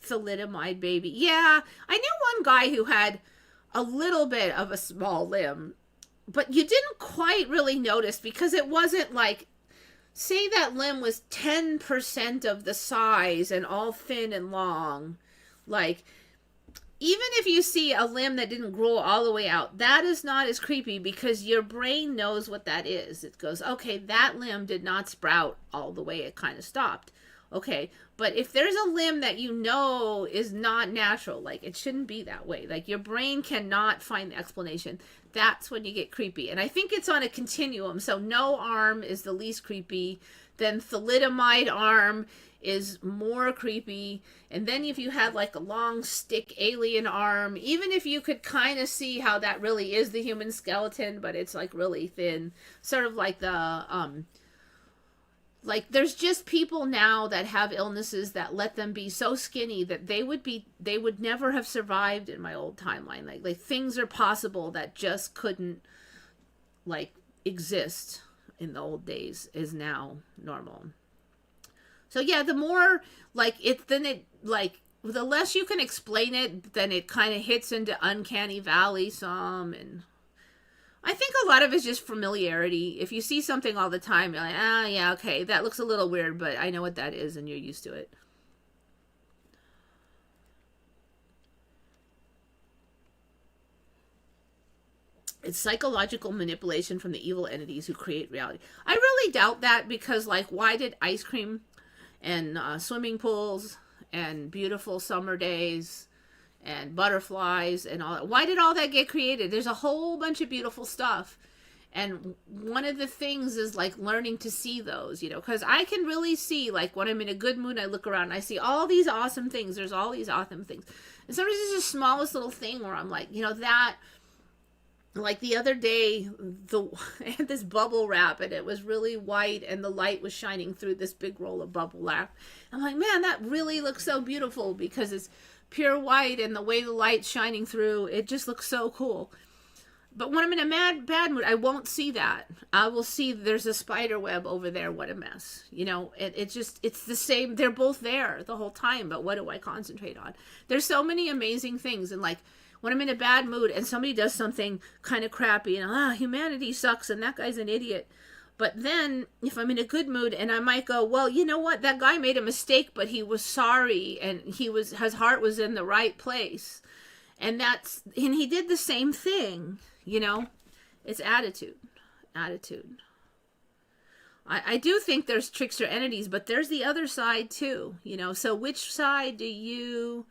Thalidomide baby. Yeah, I knew one guy who had a little bit of a small limb, but you didn't quite really notice, because it wasn't like, say that limb was 10% of the size and all thin and long. Like, even if you see a limb that didn't grow all the way out, that is not as creepy, because your brain knows what that is. It goes, okay, that limb did not sprout all the way, it kind of stopped. Okay, but if there's a limb that is not natural, like it shouldn't be that way, like your brain cannot find the explanation, that's when you get creepy. And I think it's on a continuum. So no arm is the least creepy, then thalidomide arm is more creepy, and then if you had like a long stick alien arm, even if you could kind of see how that really is the human skeleton, but it's like really thin, sort of like the like there's just people now that have illnesses that let them be so skinny that they would never have survived in my old timeline. Like things are possible that just couldn't like exist in the old days is now normal. So yeah, the more the less you can explain it, then it kind of hits into uncanny valley some. And I think a lot of it's just familiarity. If you see something all the time, you're like, ah, yeah, okay, that looks a little weird, but I know what that is, and you're used to it. It's psychological manipulation from the evil entities who create reality. I really doubt that because, like, why did ice cream and swimming pools and beautiful summer days and butterflies and all that, why did all that get created? There's a whole bunch of beautiful stuff. And one of the things is like learning to see those, you know, because I can really see, like, when I'm in a good mood, I look around and I see all these awesome things. There's all these awesome things. And sometimes it's the smallest little thing where I'm like, you know, that, like the other day, I had this bubble wrap and it was really white and the light was shining through this big roll of bubble wrap. I'm like, man, that really looks so beautiful because it's pure white and the way the light's shining through, it just looks so cool. But when I'm in a bad mood, I won't see that. I will see there's a spider web over there. What a mess. You know, it's the same. They're both there the whole time, but what do I concentrate on? There's so many amazing things. And like, when I'm in a bad mood and somebody does something kind of crappy and humanity sucks and that guy's an idiot. But then if I'm in a good mood and I might go, well, you know what? That guy made a mistake, but he was sorry and his heart was in the right place. And he did the same thing, you know? It's attitude. I do think there's trickster entities, but there's the other side too, you know? So which side do you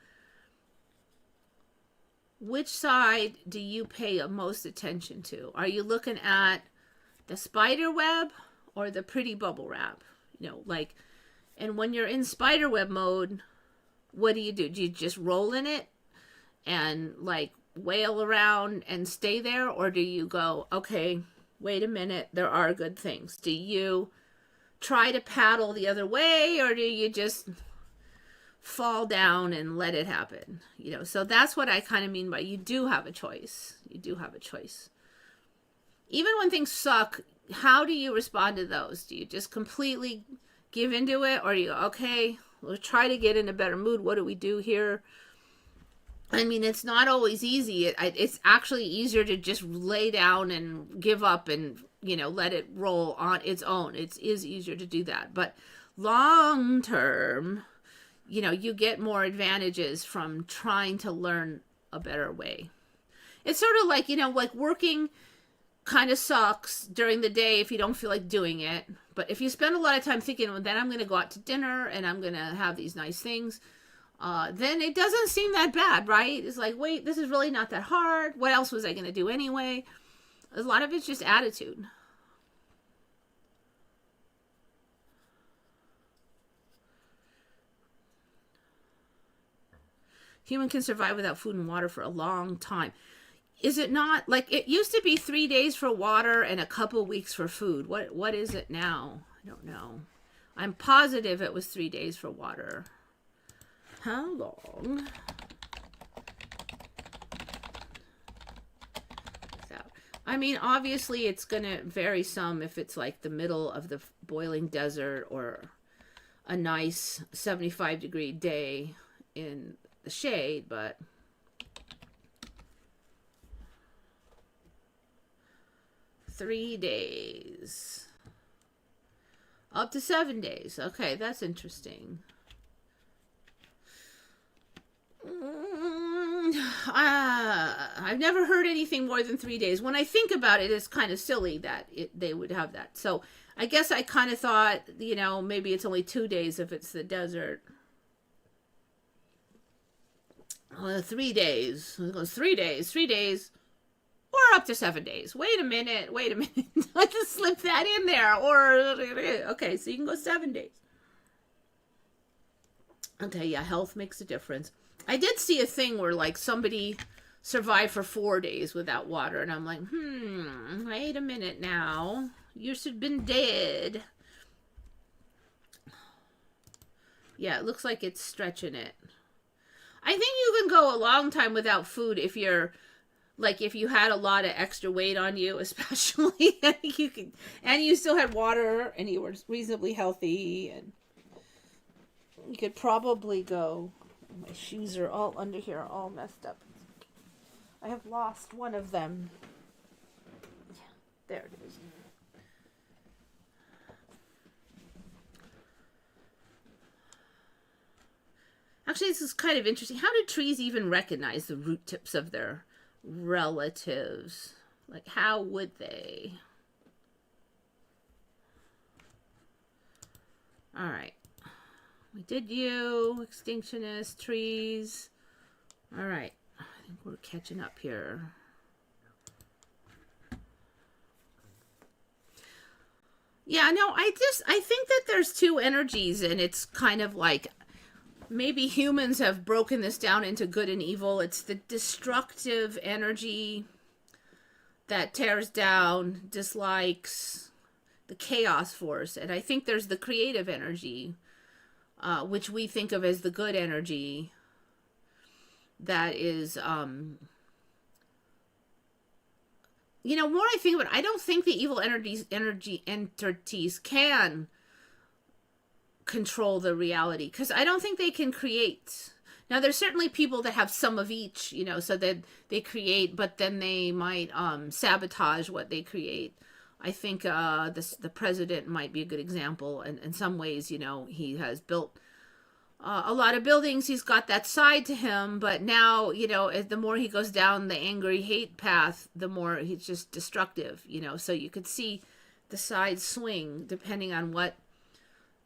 pay most attention to? Are you looking at the spider web or the pretty bubble wrap? You know, like, and when you're in spider web mode, what do? Do you just roll in it and like wail around and stay there? Or do you go, okay, wait a minute, there are good things? Do you try to paddle the other way, or do you just fall down and let it happen? You know, so that's what I kind of mean by you do have a choice. Even when things suck, how do you respond to those? Do you just completely give into it, or do you go, okay, we'll try to get in a better mood? What do we do here? I mean, it's not always easy. It's actually easier to just lay down and give up and, you know, let it roll on its own. It is easier to do that. But long term, you know, you get more advantages from trying to learn a better way. It's sort of like, you know, like working kind of sucks during the day if you don't feel like doing it. But if you spend a lot of time thinking, well, then I'm going to go out to dinner and I'm going to have these nice things, then it doesn't seem that bad, right? It's like, wait, this is really not that hard. What else was I going to do anyway? A lot of it's just attitude. Human can survive without food and water for a long time. Is it not? Like, it used to be 3 days for water and a couple weeks for food. What is it now? I don't know. I'm positive it was 3 days for water. How long? I mean, obviously it's going to vary some if it's like the middle of the boiling desert or a nice 75-degree day in the shade, but $3 days. Up to 7 days. Okay, that's interesting. I've never heard anything more than 3 days. When I think about it, it's kind of silly that they would have that. So I guess I kind of thought, you know, maybe it's only 2 days if it's the desert. 3 days. It goes 3 days. 3 days. Or up to 7 days. Wait a minute. Let's just slip that in there. Or, okay, so you can go 7 days. Okay, yeah, health makes a difference. I did see a thing where, like, somebody survived for 4 days without water. And I'm like, wait a minute now. You should have been dead. Yeah, it looks like it's stretching it. I think you can go a long time without food if you're, like, if you had a lot of extra weight on you, especially. And you still had water and you were reasonably healthy. And you could probably go. My shoes are all under here, all messed up. I have lost one of them. There it is. Actually, this is kind of interesting. How do trees even recognize the root tips of their relatives? Like, how would they? All right. We did you, extinctionist, trees. All right. I think we're catching up here. Yeah, no, I think that there's two energies, and it's kind of like maybe humans have broken this down into good and evil. It's the destructive energy that tears down, dislikes, the chaos force. And I think there's the creative energy, which we think of as the good energy, that is, more I think about it, I don't think the evil energy entities can control the reality, because I don't think they can create. Now, there's certainly people that have some of each, so that they create, but then they might sabotage what they create. I think the president might be a good example. And in some ways, he has built a lot of buildings. He's got that side to him, but now, the more he goes down the angry hate path, the more he's just destructive, so you could see the sides swing depending on what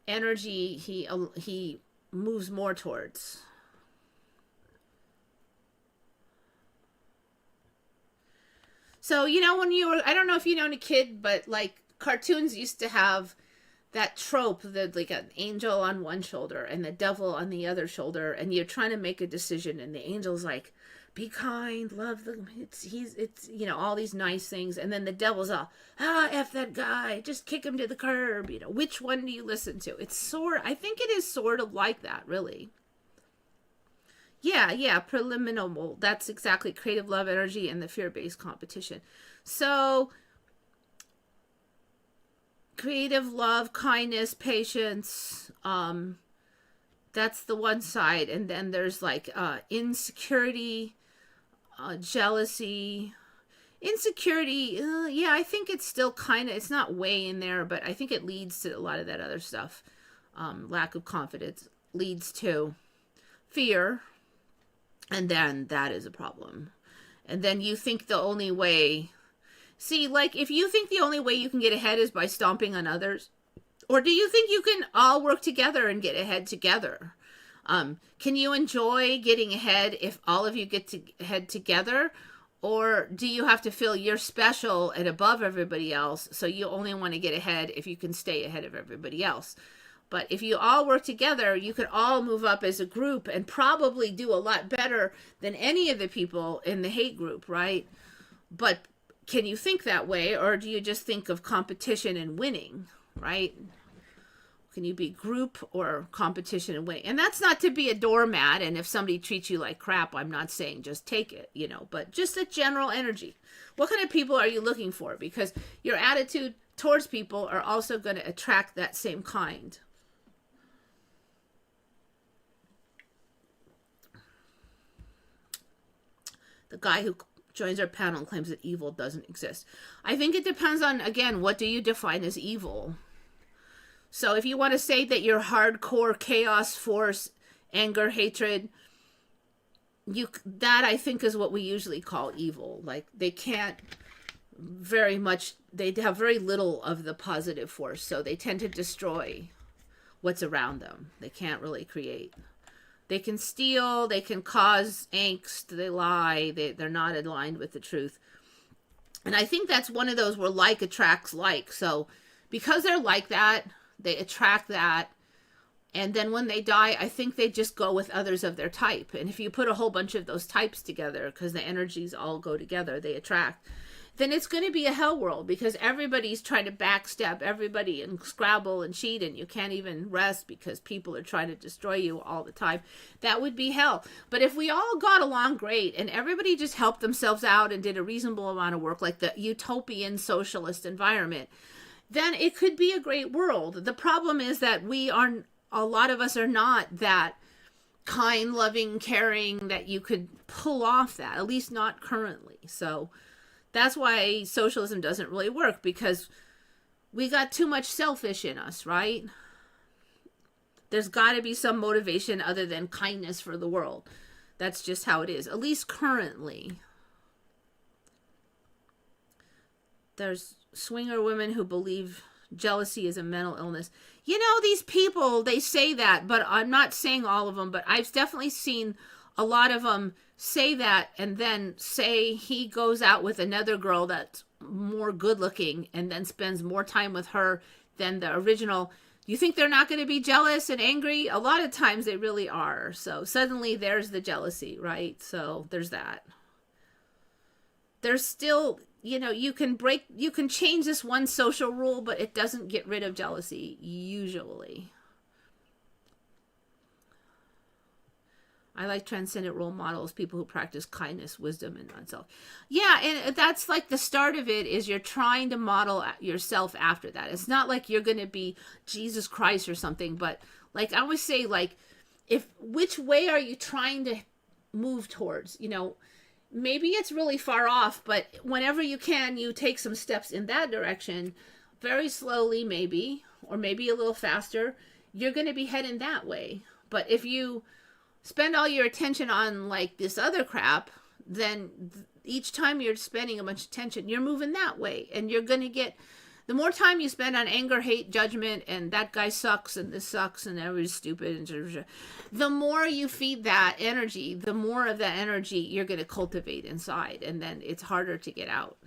energy he moves more towards. So, when you were, I don't know if you know, a kid, but like cartoons used to have that trope that like an angel on one shoulder and the devil on the other shoulder, and you're trying to make a decision, and the angel's like, be kind, love them, it's all these nice things, and then the devil's all, F that guy, just kick him to the curb, which one do you listen to? I think it is sort of like that, really. Yeah, preliminal, that's exactly, creative love energy and the fear-based competition. So creative love, kindness, patience, that's the one side. And then there's like insecurity, jealousy. Insecurity, I think it's still kind of, it's not way in there, but I think it leads to a lot of that other stuff. Lack of confidence leads to fear, and then that is a problem. And then you think the only way, like if you think the only way you can get ahead is by stomping on others, or do you think you can all work together and get ahead together? Can you enjoy getting ahead if all of you get ahead together? Or do you have to feel you're special and above everybody else, so you only want to get ahead if you can stay ahead of everybody else? But if you all work together, you could all move up as a group and probably do a lot better than any of the people in the hate group, right? But can you think that way, or do you just think of competition and winning, right? Can you be group or competition and winning? And that's not to be a doormat, and if somebody treats you like crap, I'm not saying just take it, but just a general energy. What kind of people are you looking for? Because your attitude towards people are also going to attract that same kind. The guy who joins our panel and claims that evil doesn't exist. I think it depends on, again, what do you define as evil? So if you want to say that you're hardcore chaos force, anger, hatred, that I think is what we usually call evil. Like they can't very much, they have very little of the positive force, so they tend to destroy what's around them. They can't really create. They can steal, they can cause angst, they lie, they're not aligned with the truth. And I think that's one of those where like attracts like. So because they're like that, they attract that. And then when they die, I think they just go with others of their type. And if you put a whole bunch of those types together, because the energies all go together, they attract, then it's going to be a hell world, because everybody's trying to backstab everybody and scrabble and cheat, and you can't even rest because people are trying to destroy you all the time. That would be hell. But if we all got along great and everybody just helped themselves out and did a reasonable amount of work, like the utopian socialist environment, then it could be a great world. The problem is that a lot of us are not that kind, loving, caring that you could pull off that, at least not currently. So That's why socialism doesn't really work, because we got too much selfish in us, right? There's got to be some motivation other than kindness for the world. That's just how it is, at least currently. There's swinger women who believe jealousy is a mental illness. You know, these people, they say that, but I'm not saying all of them, but I've definitely seen a lot of them say that and then say he goes out with another girl that's more good looking and then spends more time with her than the original. You think they're not going to be jealous and angry? A lot of times they really are. So suddenly there's the jealousy, right? So there's that. There's still, you know, you can change this one social rule, but it doesn't get rid of jealousy, usually. I like transcendent role models, people who practice kindness, wisdom, and oneself. Yeah, and that's like the start of it, is you're trying to model yourself after that. It's not like you're going to be Jesus Christ or something, but like I always say, like, which way are you trying to move towards? You know, maybe it's really far off, but whenever you can, you take some steps in that direction, very slowly maybe, or maybe a little faster, you're going to be heading that way. But if you spend all your attention on like this other crap, then each time you're spending a bunch of attention, you're moving that way. And you're going to get, the more time you spend on anger, hate, judgment, and that guy sucks, and this sucks, and everybody's stupid, and the more you feed that energy, the more of that energy you're going to cultivate inside. And then it's harder to get out.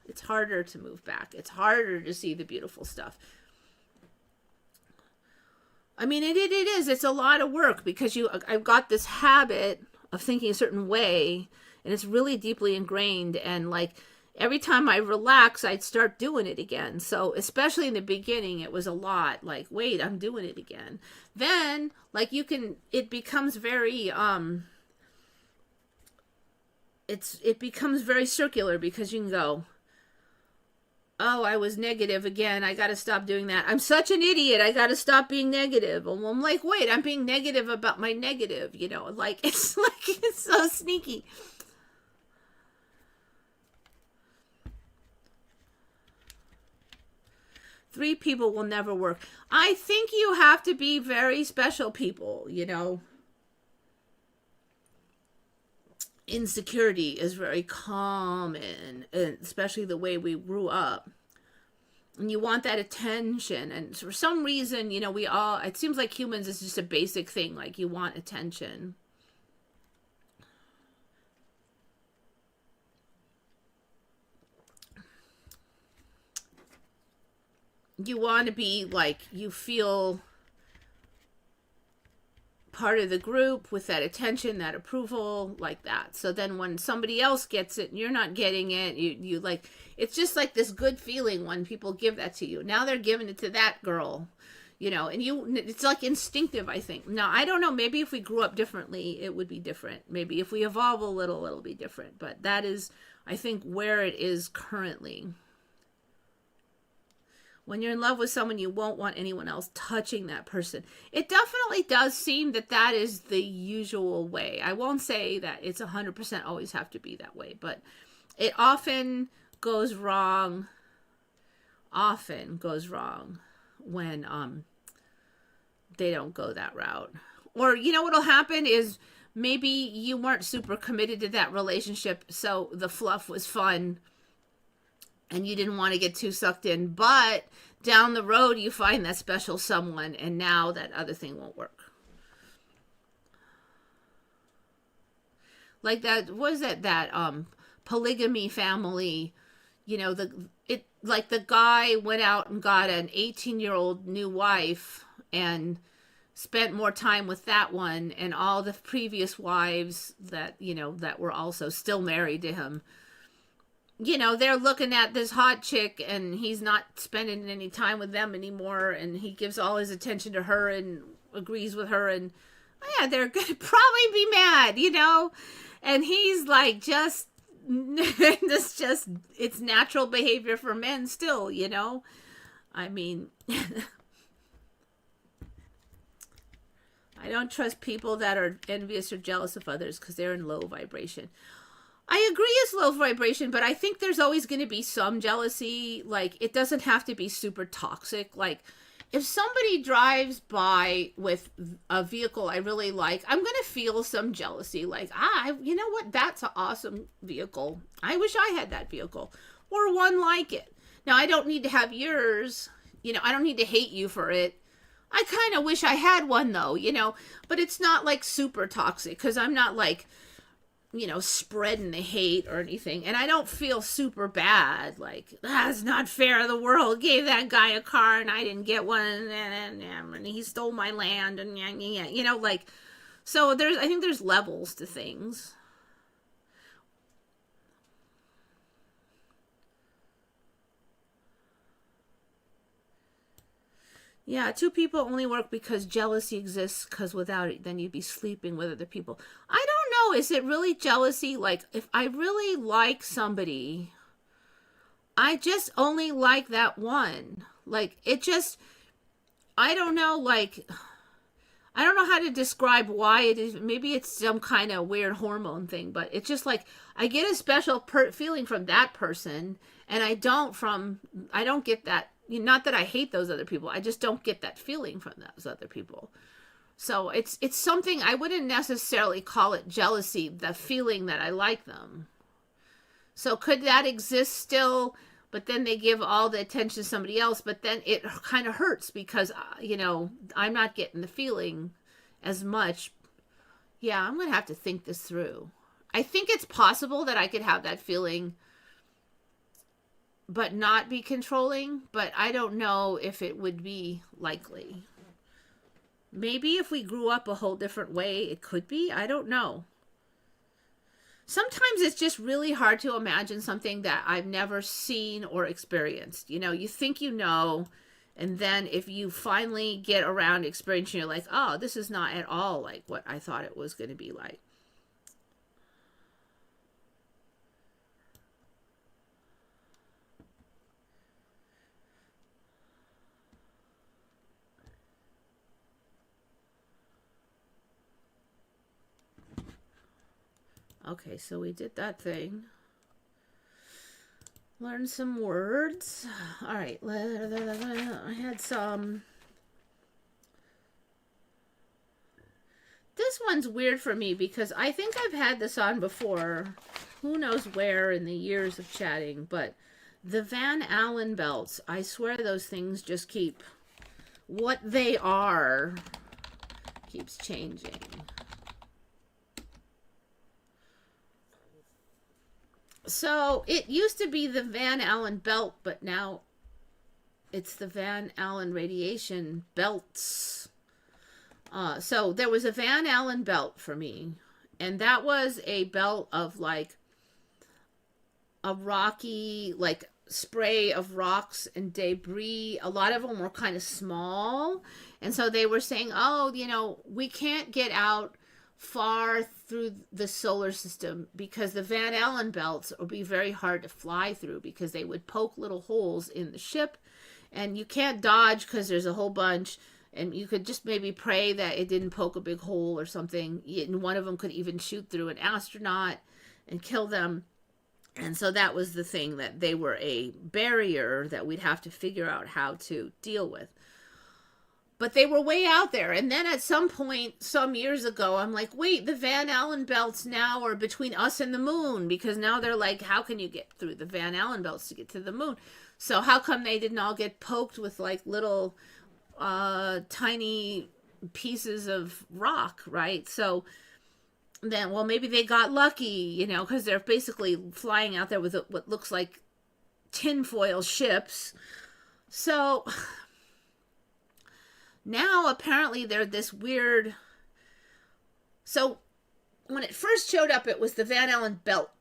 It's harder to move back. It's harder to see the beautiful stuff. I mean, it is. It's a lot of work, because I've got this habit of thinking a certain way, and it's really deeply ingrained. And like every time I relax, I'd start doing it again. So especially in the beginning, it was a lot. Like, wait, I'm doing it again. Then, like, it becomes very it becomes very circular, because you can go, oh, I was negative again. I got to stop doing that. I'm such an idiot. I got to stop being negative. And I'm like, wait, I'm being negative about my negative, you know, like it's so sneaky. Three people will never work. I think you have to be very special people, you know. Insecurity is very common, especially the way we grew up. And you want that attention. And for some reason, you know, it seems like humans is just a basic thing. Like, you want attention. You want to be like, you feel part of the group with that attention, that approval, like that. So then when somebody else gets it and you're not getting it, you like, it's just like this good feeling when people give that to you. Now they're giving it to that girl, you know, and it's like instinctive, I think. Now, I don't know, maybe if we grew up differently, it would be different. Maybe if we evolve a little, it'll be different. But that is, I think, where it is currently. When you're in love with someone, you won't want anyone else touching that person. It definitely does seem that is the usual way. I won't say that it's 100% always have to be that way, but it often goes wrong. Often goes wrong when they don't go that route. Or, you know, what'll happen is maybe you weren't super committed to that relationship, so the fluff was fun and you didn't want to get too sucked in, but down the road you find that special someone, and now that other thing won't work. Like that, what is that polygamy family, you know, the guy went out and got an 18-year-old new wife and spent more time with that one, and all the previous wives that, you know, that were also still married to him, you know, they're looking at this hot chick and he's not spending any time with them anymore, and he gives all his attention to her and agrees with her, and yeah, they're gonna probably be mad, you know, and he's like, just it's natural behavior for men still, you know. I mean, I don't trust people that are envious or jealous of others because they're in low vibration. I agree it's low vibration, but I think there's always going to be some jealousy. Like, it doesn't have to be super toxic. Like, if somebody drives by with a vehicle I really like, I'm going to feel some jealousy. Like, you know what? That's an awesome vehicle. I wish I had that vehicle or one like it. Now, I don't need to have yours. You know, I don't need to hate you for it. I kind of wish I had one, though, you know, but it's not like super toxic because I'm not like, you know, spreading the hate or anything. And I don't feel super bad. Like, it's not fair. The world gave that guy a car and I didn't get one. And he stole my land. And, you know, like, so I think there's levels to things. Yeah, two people only work because jealousy exists, because without it, then you'd be sleeping with other people. I don't know. Is it really jealousy? Like, if I really like somebody, I just only like that one. Like, it just, I don't know, like, I don't know how to describe why it is. Maybe it's some kind of weird hormone thing, but it's just like, I get a special feeling from that person, and I don't get that. Not that I hate those other people. I just don't get that feeling from those other people. So it's something I wouldn't necessarily call it jealousy, the feeling that I like them. So could that exist still, but then they give all the attention to somebody else, but then it kind of hurts because, you know, I'm not getting the feeling as much. Yeah, I'm going to have to think this through. I think it's possible that I could have that feeling but not be controlling, but I don't know if it would be likely. Maybe if we grew up a whole different way, it could be. I don't know. Sometimes it's just really hard to imagine something that I've never seen or experienced. You know, you think you know, and then if you finally get around experiencing, you're like, oh, this is not at all like what I thought it was going to be like. Okay, so we did that thing. Learn some words. All right, I had some. This one's weird for me because I think I've had this on before. Who knows where in the years of chatting, but the Van Allen belts, I swear those things just keep, what they are keeps changing. So it used to be the Van Allen belt, but now it's the Van Allen radiation belts. So there was a Van Allen belt for me, and that was a belt of like a rocky, like spray of rocks and debris. A lot of them were kind of small, and so they were saying, oh, you know, we can't get out far through the solar system because the Van Allen belts would be very hard to fly through because they would poke little holes in the ship, and you can't dodge because there's a whole bunch, and you could just maybe pray that it didn't poke a big hole or something, and one of them could even shoot through an astronaut and kill them. And so that was the thing, that they were a barrier that we'd have to figure out how to deal with. But they were way out there. And then at some point, some years ago, I'm like, wait, the Van Allen belts now are between us and the moon. Because now they're like, how can you get through the Van Allen belts to get to the moon? So how come they didn't all get poked with like little tiny pieces of rock, right? So then, well, maybe they got lucky, you know, because they're basically flying out there with what looks like tinfoil ships. So now apparently they're this weird. So when it first showed up, it was the Van Allen belt.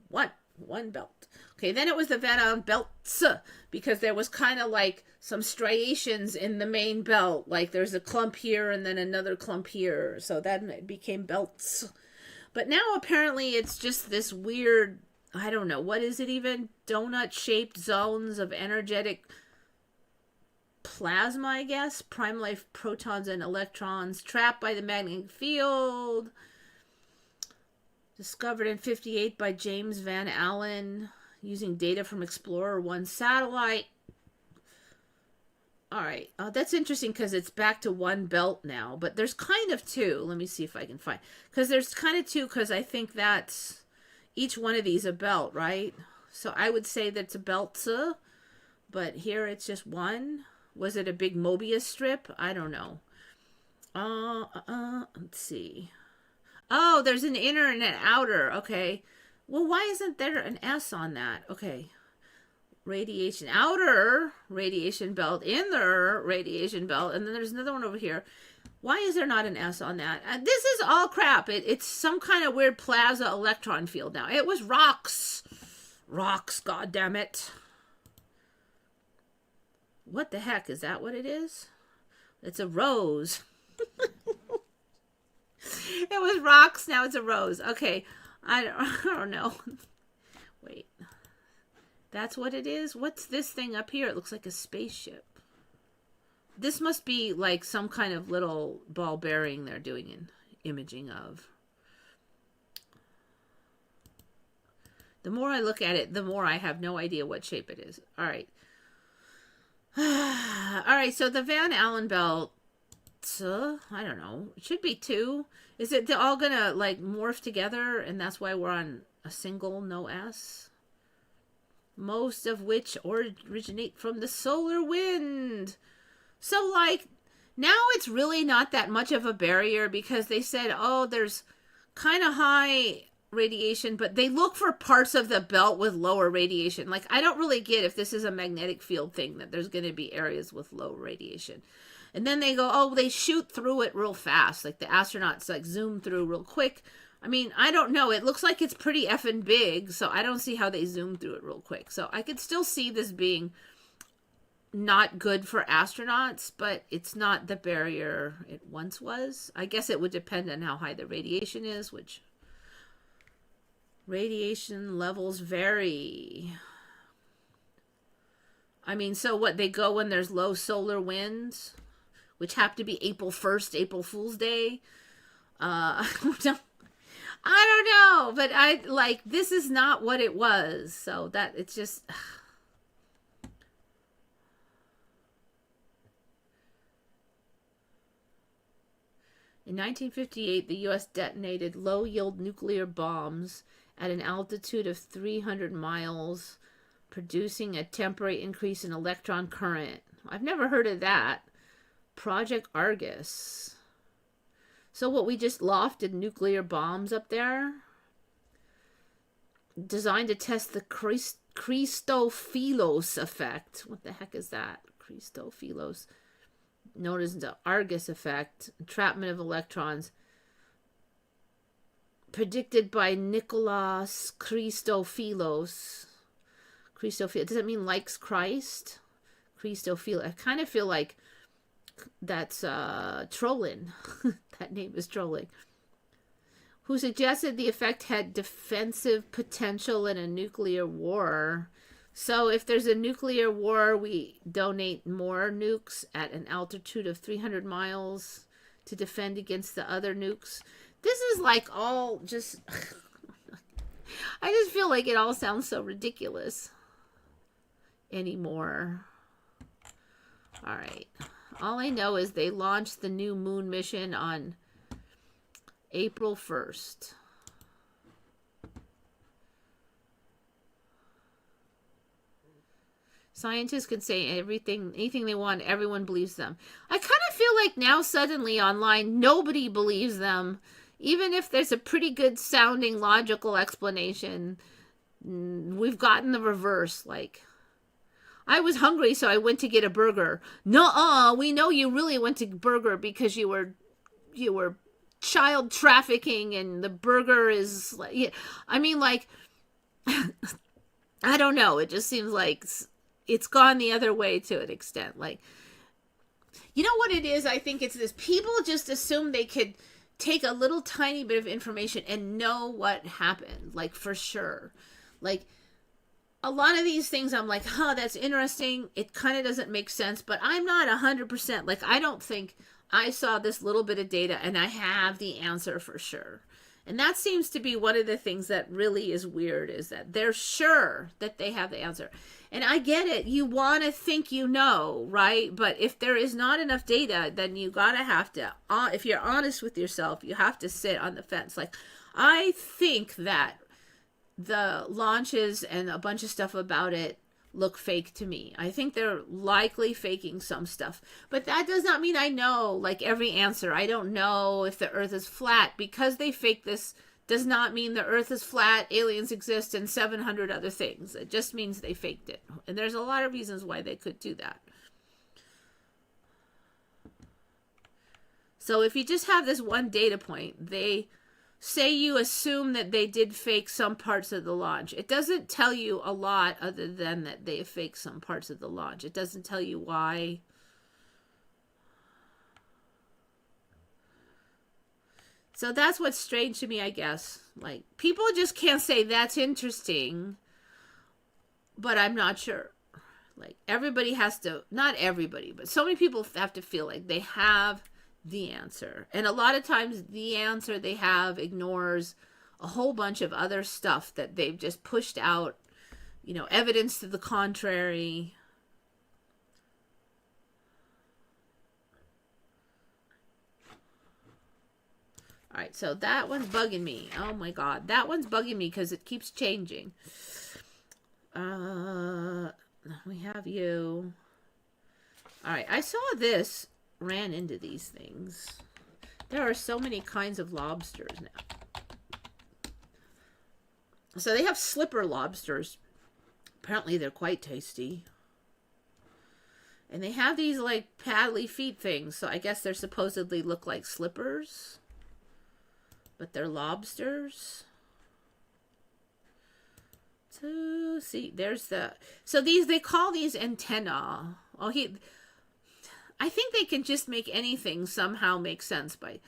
One belt. Okay, then it was the Van Allen belts, because there was kind of like some striations in the main belt. Like there's a clump here and then another clump here. So that became belts. But now apparently it's just this weird, I don't know, what is it even? Donut-shaped zones of energetic plasma, I guess. Prime life protons and electrons trapped by the magnetic field. Discovered in 58 by James Van Allen using data from Explorer 1 satellite. All right. That's interesting because it's back to one belt now, but there's kind of two. Let me see if I can find. Because there's kind of two because I think that's each one of these a belt, right? So I would say that's a belt, but here it's just one. Was it a big Mobius strip? I don't know. Let's see. Oh, there's an inner and an outer. Okay. Well, why isn't there an S on that? Okay. Radiation, outer radiation belt, inner radiation belt, and then there's another one over here. Why is there not an S on that? This is all crap. It's some kind of weird plaza electron field now. It was rocks. Rocks, god damn it. What the heck? Is that what it is? It's a rose. It was rocks, now it's a rose. Okay. I don't know. Wait. That's what it is? What's this thing up here? It looks like a spaceship. This must be like some kind of little ball bearing they're doing an imaging of. The more I look at it, the more I have no idea what shape it is. All right. All right, so the Van Allen belt, I don't know. It should be two. Is it all going to like morph together and that's why we're on a single, no S? Most of which originate from the solar wind. So, like, now it's really not that much of a barrier because they said, oh, there's kind of high radiation, but they look for parts of the belt with lower radiation. Like, I don't really get if this is a magnetic field thing that there's going to be areas with low radiation. And then they go, oh, they shoot through it real fast. Like, the astronauts, like, zoom through real quick. I mean, I don't know. It looks like it's pretty effing big, so I don't see how they zoom through it real quick. So I could still see this being not good for astronauts, but it's not the barrier it once was. I guess it would depend on how high the radiation is, which radiation levels vary. I mean, so what, they go when there's low solar winds, which happen to be April 1st, April Fool's Day. I don't know, but I like, this is not what it was. So that it's just, in 1958, the U.S. detonated low-yield nuclear bombs at an altitude of 300 miles, producing a temporary increase in electron current. I've never heard of that. Project Argus. So what, we just lofted nuclear bombs up there? Designed to test the Christophilos effect. What the heck is that? Christophilos. Known as the Argus effect. Entrapment of electrons. Predicted by Nicholas Christophilos. Christophilos. Does that mean likes Christ? Christophilos. I kind of feel like that's trolling. That name is trolling. Who suggested the effect had defensive potential in a nuclear war. So if there's a nuclear war, we donate more nukes at an altitude of 300 miles to defend against the other nukes. This is like all just I just feel like it all sounds so ridiculous anymore. All right. All I know is they launched the new moon mission on April 1st. Scientists can say anything they want. Everyone believes them. I kind of feel like now suddenly online, nobody believes them. Even if there's a pretty good sounding logical explanation, we've gotten the reverse. Like, I was hungry, so I went to get a burger. Nuh-uh, we know you really went to burger because you were child trafficking, and the burger is like, yeah. I mean, like, I don't know. It just seems like it's gone the other way to an extent. Like, you know what it is? I think it's this. People just assume they could take a little tiny bit of information and know what happened, like, for sure. Like, a lot of these things I'm like, that's interesting. It kind of doesn't make sense, but I'm not 100%. Like, I don't think I saw this little bit of data and I have the answer for sure. And that seems to be one of the things that really is weird, is that they're sure that they have the answer. And I get it. You want to think you know, right? But if there is not enough data, then you got to have to, if you're honest with yourself, you have to sit on the fence. Like, I think that the launches and a bunch of stuff about it look fake to me. I think they're likely faking some stuff, but that does not mean I know like every answer. I don't know if the earth is flat. Because they fake this does not mean the earth is flat, aliens exist, and 700 other things. It just means they faked it. And there's a lot of reasons why they could do that. So if you just have this one data point, they say you assume that they did fake some parts of the launch. It doesn't tell you a lot other than that they faked some parts of the launch. It doesn't tell you why. So that's what's strange to me, I guess. Like, people just can't say that's interesting, but I'm not sure. Like, everybody has to, not everybody, but so many people have to feel like they have the answer. And a lot of times the answer they have ignores a whole bunch of other stuff that they've just pushed out, you know, evidence to the contrary. All right, so that one's bugging me. Oh my God, that one's bugging me because it keeps changing. We have you. All right, I saw this. Ran into these things. There are so many kinds of lobsters now. So they have slipper lobsters. Apparently they're quite tasty. And they have these like paddly feet things. So I guess they're supposedly look like slippers. But they're lobsters. So see, there's the... So these, they call these antenna. Oh, I think they can just make anything somehow make sense by...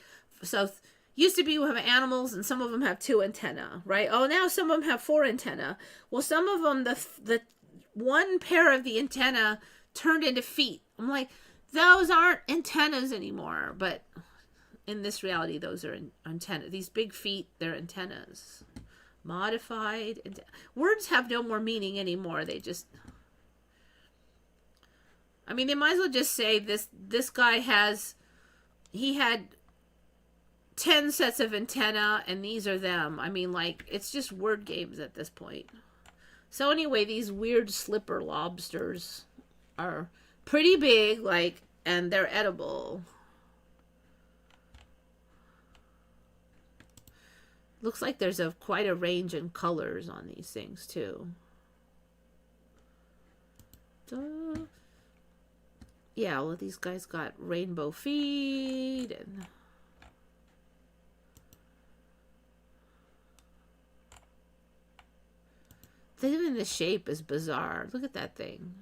So used to be we have animals and some of them have 2 antennae, right? Oh, now some of them have 4 antennae. Well, some of them, the one pair of the antenna turned into feet. I'm like, those aren't antennas anymore. But in this reality, those are antennas. These big feet, they're antennas. Modified. Words have no more meaning anymore. They just... I mean, they might as well just say this guy he had 10 sets of antenna and these are them. I mean, like, it's just word games at this point. So anyway, these weird slipper lobsters are pretty big, like, and they're edible. Looks like there's quite a range in colors on these things too. Yeah, well, these guys got rainbow feet and... Even the shape is bizarre. Look at that thing.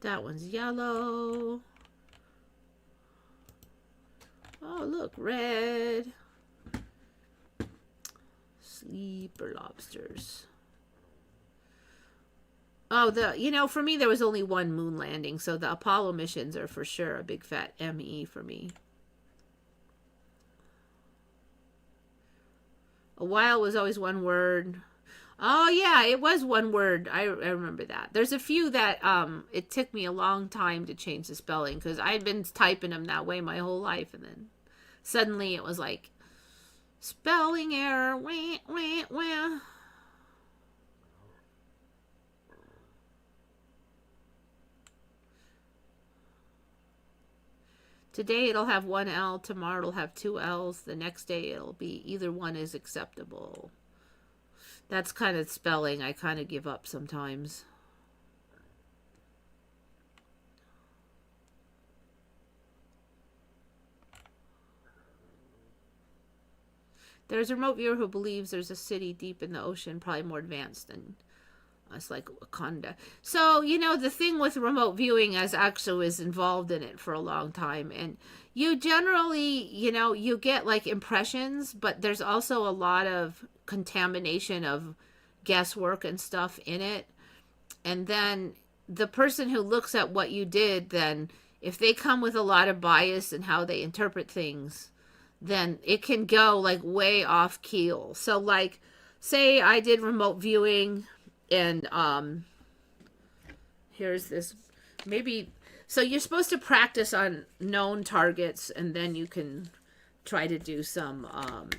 That one's yellow. Oh, look, red. Sleeper lobsters. Oh, for me, there was only one moon landing, so the Apollo missions are for sure a big fat ME for me. A while was always one word. Oh, yeah, it was one word. I remember that. There's a few that it took me a long time to change the spelling because I'd been typing them that way my whole life, and then suddenly it was like, spelling error, wah, wah, wah. Today it'll have 1 L, tomorrow it'll have 2 L's, the next day it'll be either one is acceptable. That's kind of spelling I kind of give up sometimes. There's a remote viewer who believes there's a city deep in the ocean, probably more advanced than us, like Wakanda. So, the thing with remote viewing as Axo is involved in it for a long time. And you generally, you get like impressions, but there's also a lot of contamination of guesswork and stuff in it. And then the person who looks at what you did, then if they come with a lot of bias in how they interpret things, then it can go like way off keel. So like, say I did remote viewing, and here's this, maybe, so you're supposed to practice on known targets, and then you can try to do some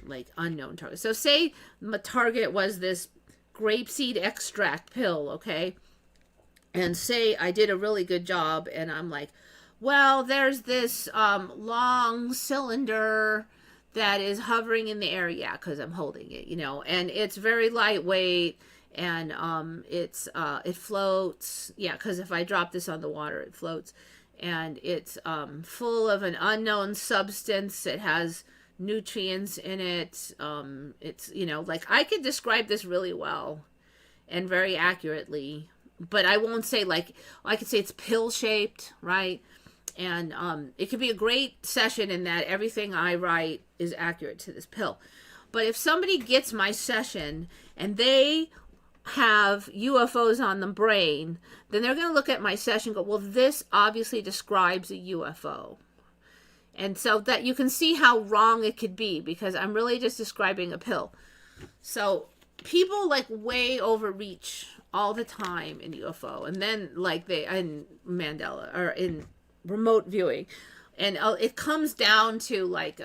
like unknown targets. So say my target was this grapeseed extract pill, okay? And say I did a really good job, and I'm like, well, there's this long cylinder that is hovering in the air, yeah, because I'm holding it, and it's very lightweight, and it floats, yeah, because if I drop this on the water, it floats, and it's full of an unknown substance. It has nutrients in it. It's, like, I could describe this really well and very accurately, but I won't say, like, I could say it's pill shaped, right? And it could be a great session in that everything I write is accurate to this pill. But if somebody gets my session and they have UFOs on the brain, then they're going to look at my session and go, well, this obviously describes a UFO. And so that you can see how wrong it could be, because I'm really just describing a pill. So people like way overreach all the time in UFO, and then like in Mandela or in remote viewing, and it comes down to like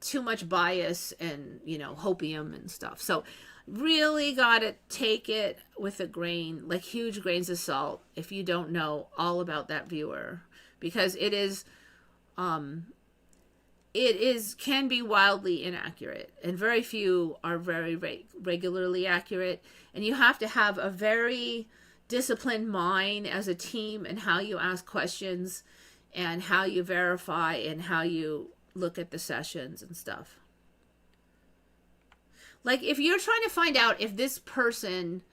too much bias and hopium and stuff. So really gotta take it with a grain, like huge grains of salt, if you don't know all about that viewer, because it can be wildly inaccurate, and very few are very regularly accurate, and you have to have a very disciplined mind as a team, and how you ask questions and how you verify and how you look at the sessions and stuff. Like, if you're trying to find out if this person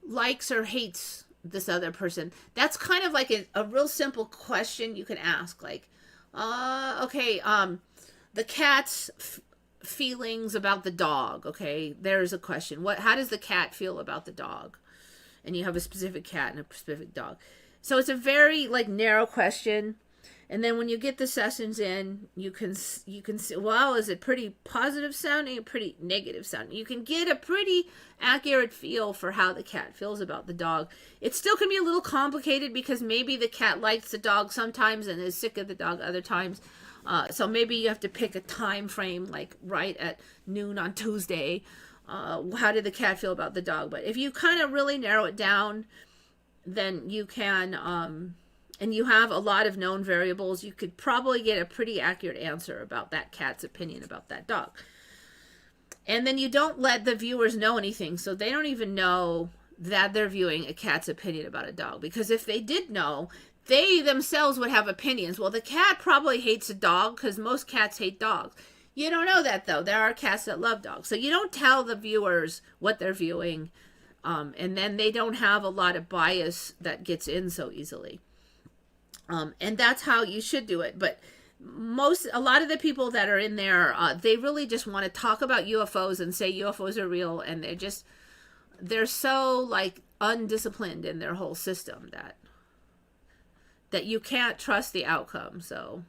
likes or hates this other person, that's kind of like a real simple question you can ask. Like, okay, the cat's feelings about the dog. Okay, there's a question. How does the cat feel about the dog? And you have a specific cat and a specific dog. So it's a very like narrow question. And then when you get the sessions in, you can see, well, is it pretty positive sounding or pretty negative sounding? You can get a pretty accurate feel for how the cat feels about the dog. It still can be a little complicated, because maybe the cat likes the dog sometimes and is sick of the dog other times. So maybe you have to pick a time frame, like right at noon on Tuesday. How did the cat feel about the dog? But if you kind of really narrow it down, then you can, and you have a lot of known variables, you could probably get a pretty accurate answer about that cat's opinion about that dog. And then you don't let the viewers know anything, so they don't even know that they're viewing a cat's opinion about a dog. Because if they did know, they themselves would have opinions. Well, the cat probably hates a dog, because most cats hate dogs. You don't know that, though. There are cats that love dogs. So you don't tell the viewers what they're viewing, and then they don't have a lot of bias that gets in so easily. And that's how you should do it. But a lot of the people that are in there, they really just want to talk about UFOs and say UFOs are real, and they're so like undisciplined in their whole system that you can't trust the outcome. So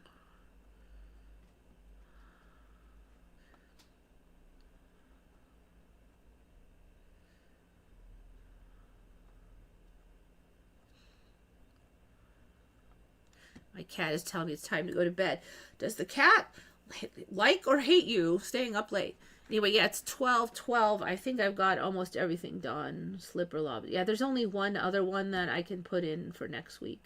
my cat is telling me it's time to go to bed. Does the cat like or hate you staying up late? Anyway, yeah, it's 12:12. I think I've got almost everything done. Slipper lobby. Yeah, there's only one other one that I can put in for next week.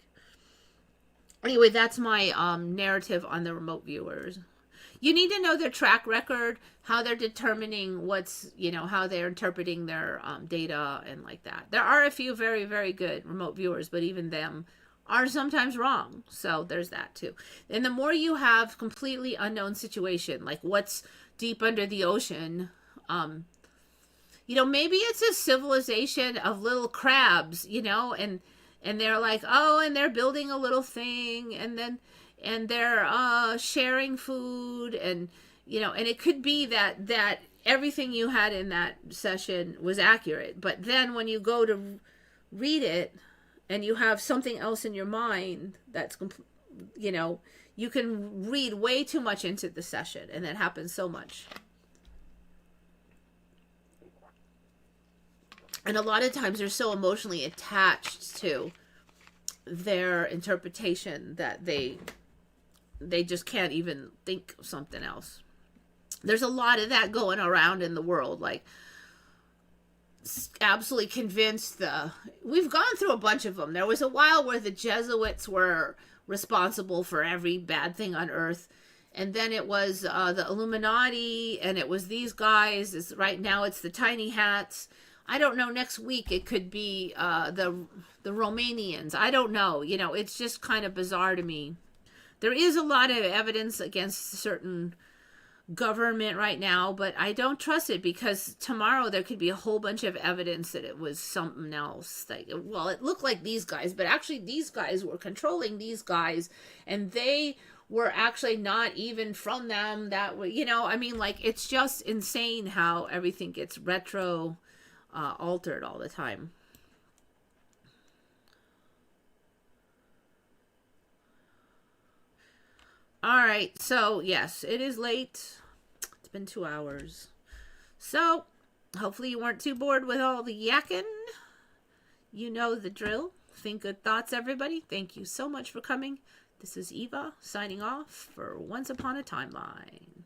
Anyway, that's my narrative on the remote viewers. You need to know their track record, how they're determining how they're interpreting their data and like that. There are a few very, very good remote viewers, but even them are sometimes wrong. So there's that too. And the more you have completely unknown situation, like what's deep under the ocean, maybe it's a civilization of little crabs, and they're like, oh, and they're building a little thing, and they're sharing food, and it could be that everything you had in that session was accurate, but then when you go to read it, and you have something else in your mind that's you know, you can read way too much into the session, and that happens so much. And a lot of times they're so emotionally attached to their interpretation that they just can't even think of something else. There's a lot of that going around in the world, like absolutely convinced we've gone through a bunch of them. There was a while where the Jesuits were responsible for every bad thing on earth, and then it was the Illuminati, and it was these guys. Right now it's the tiny hats. I don't know, next week it could be the Romanians. I don't know. You know, it's just kind of bizarre to me. There is a lot of evidence against certain government right now, but I don't trust it, because tomorrow there could be a whole bunch of evidence that it was something else. Like, well, it looked like these guys, but actually these guys were controlling these guys, and they were actually not even from them. That way, you know, I mean, like, it's just insane how everything gets altered all the time. All right, so yes, it is late. It's been 2 hours. So hopefully you weren't too bored with all the yakking. You know the drill. Think good thoughts, everybody. Thank you so much for coming. This is Eva signing off for Once Upon a Timeline.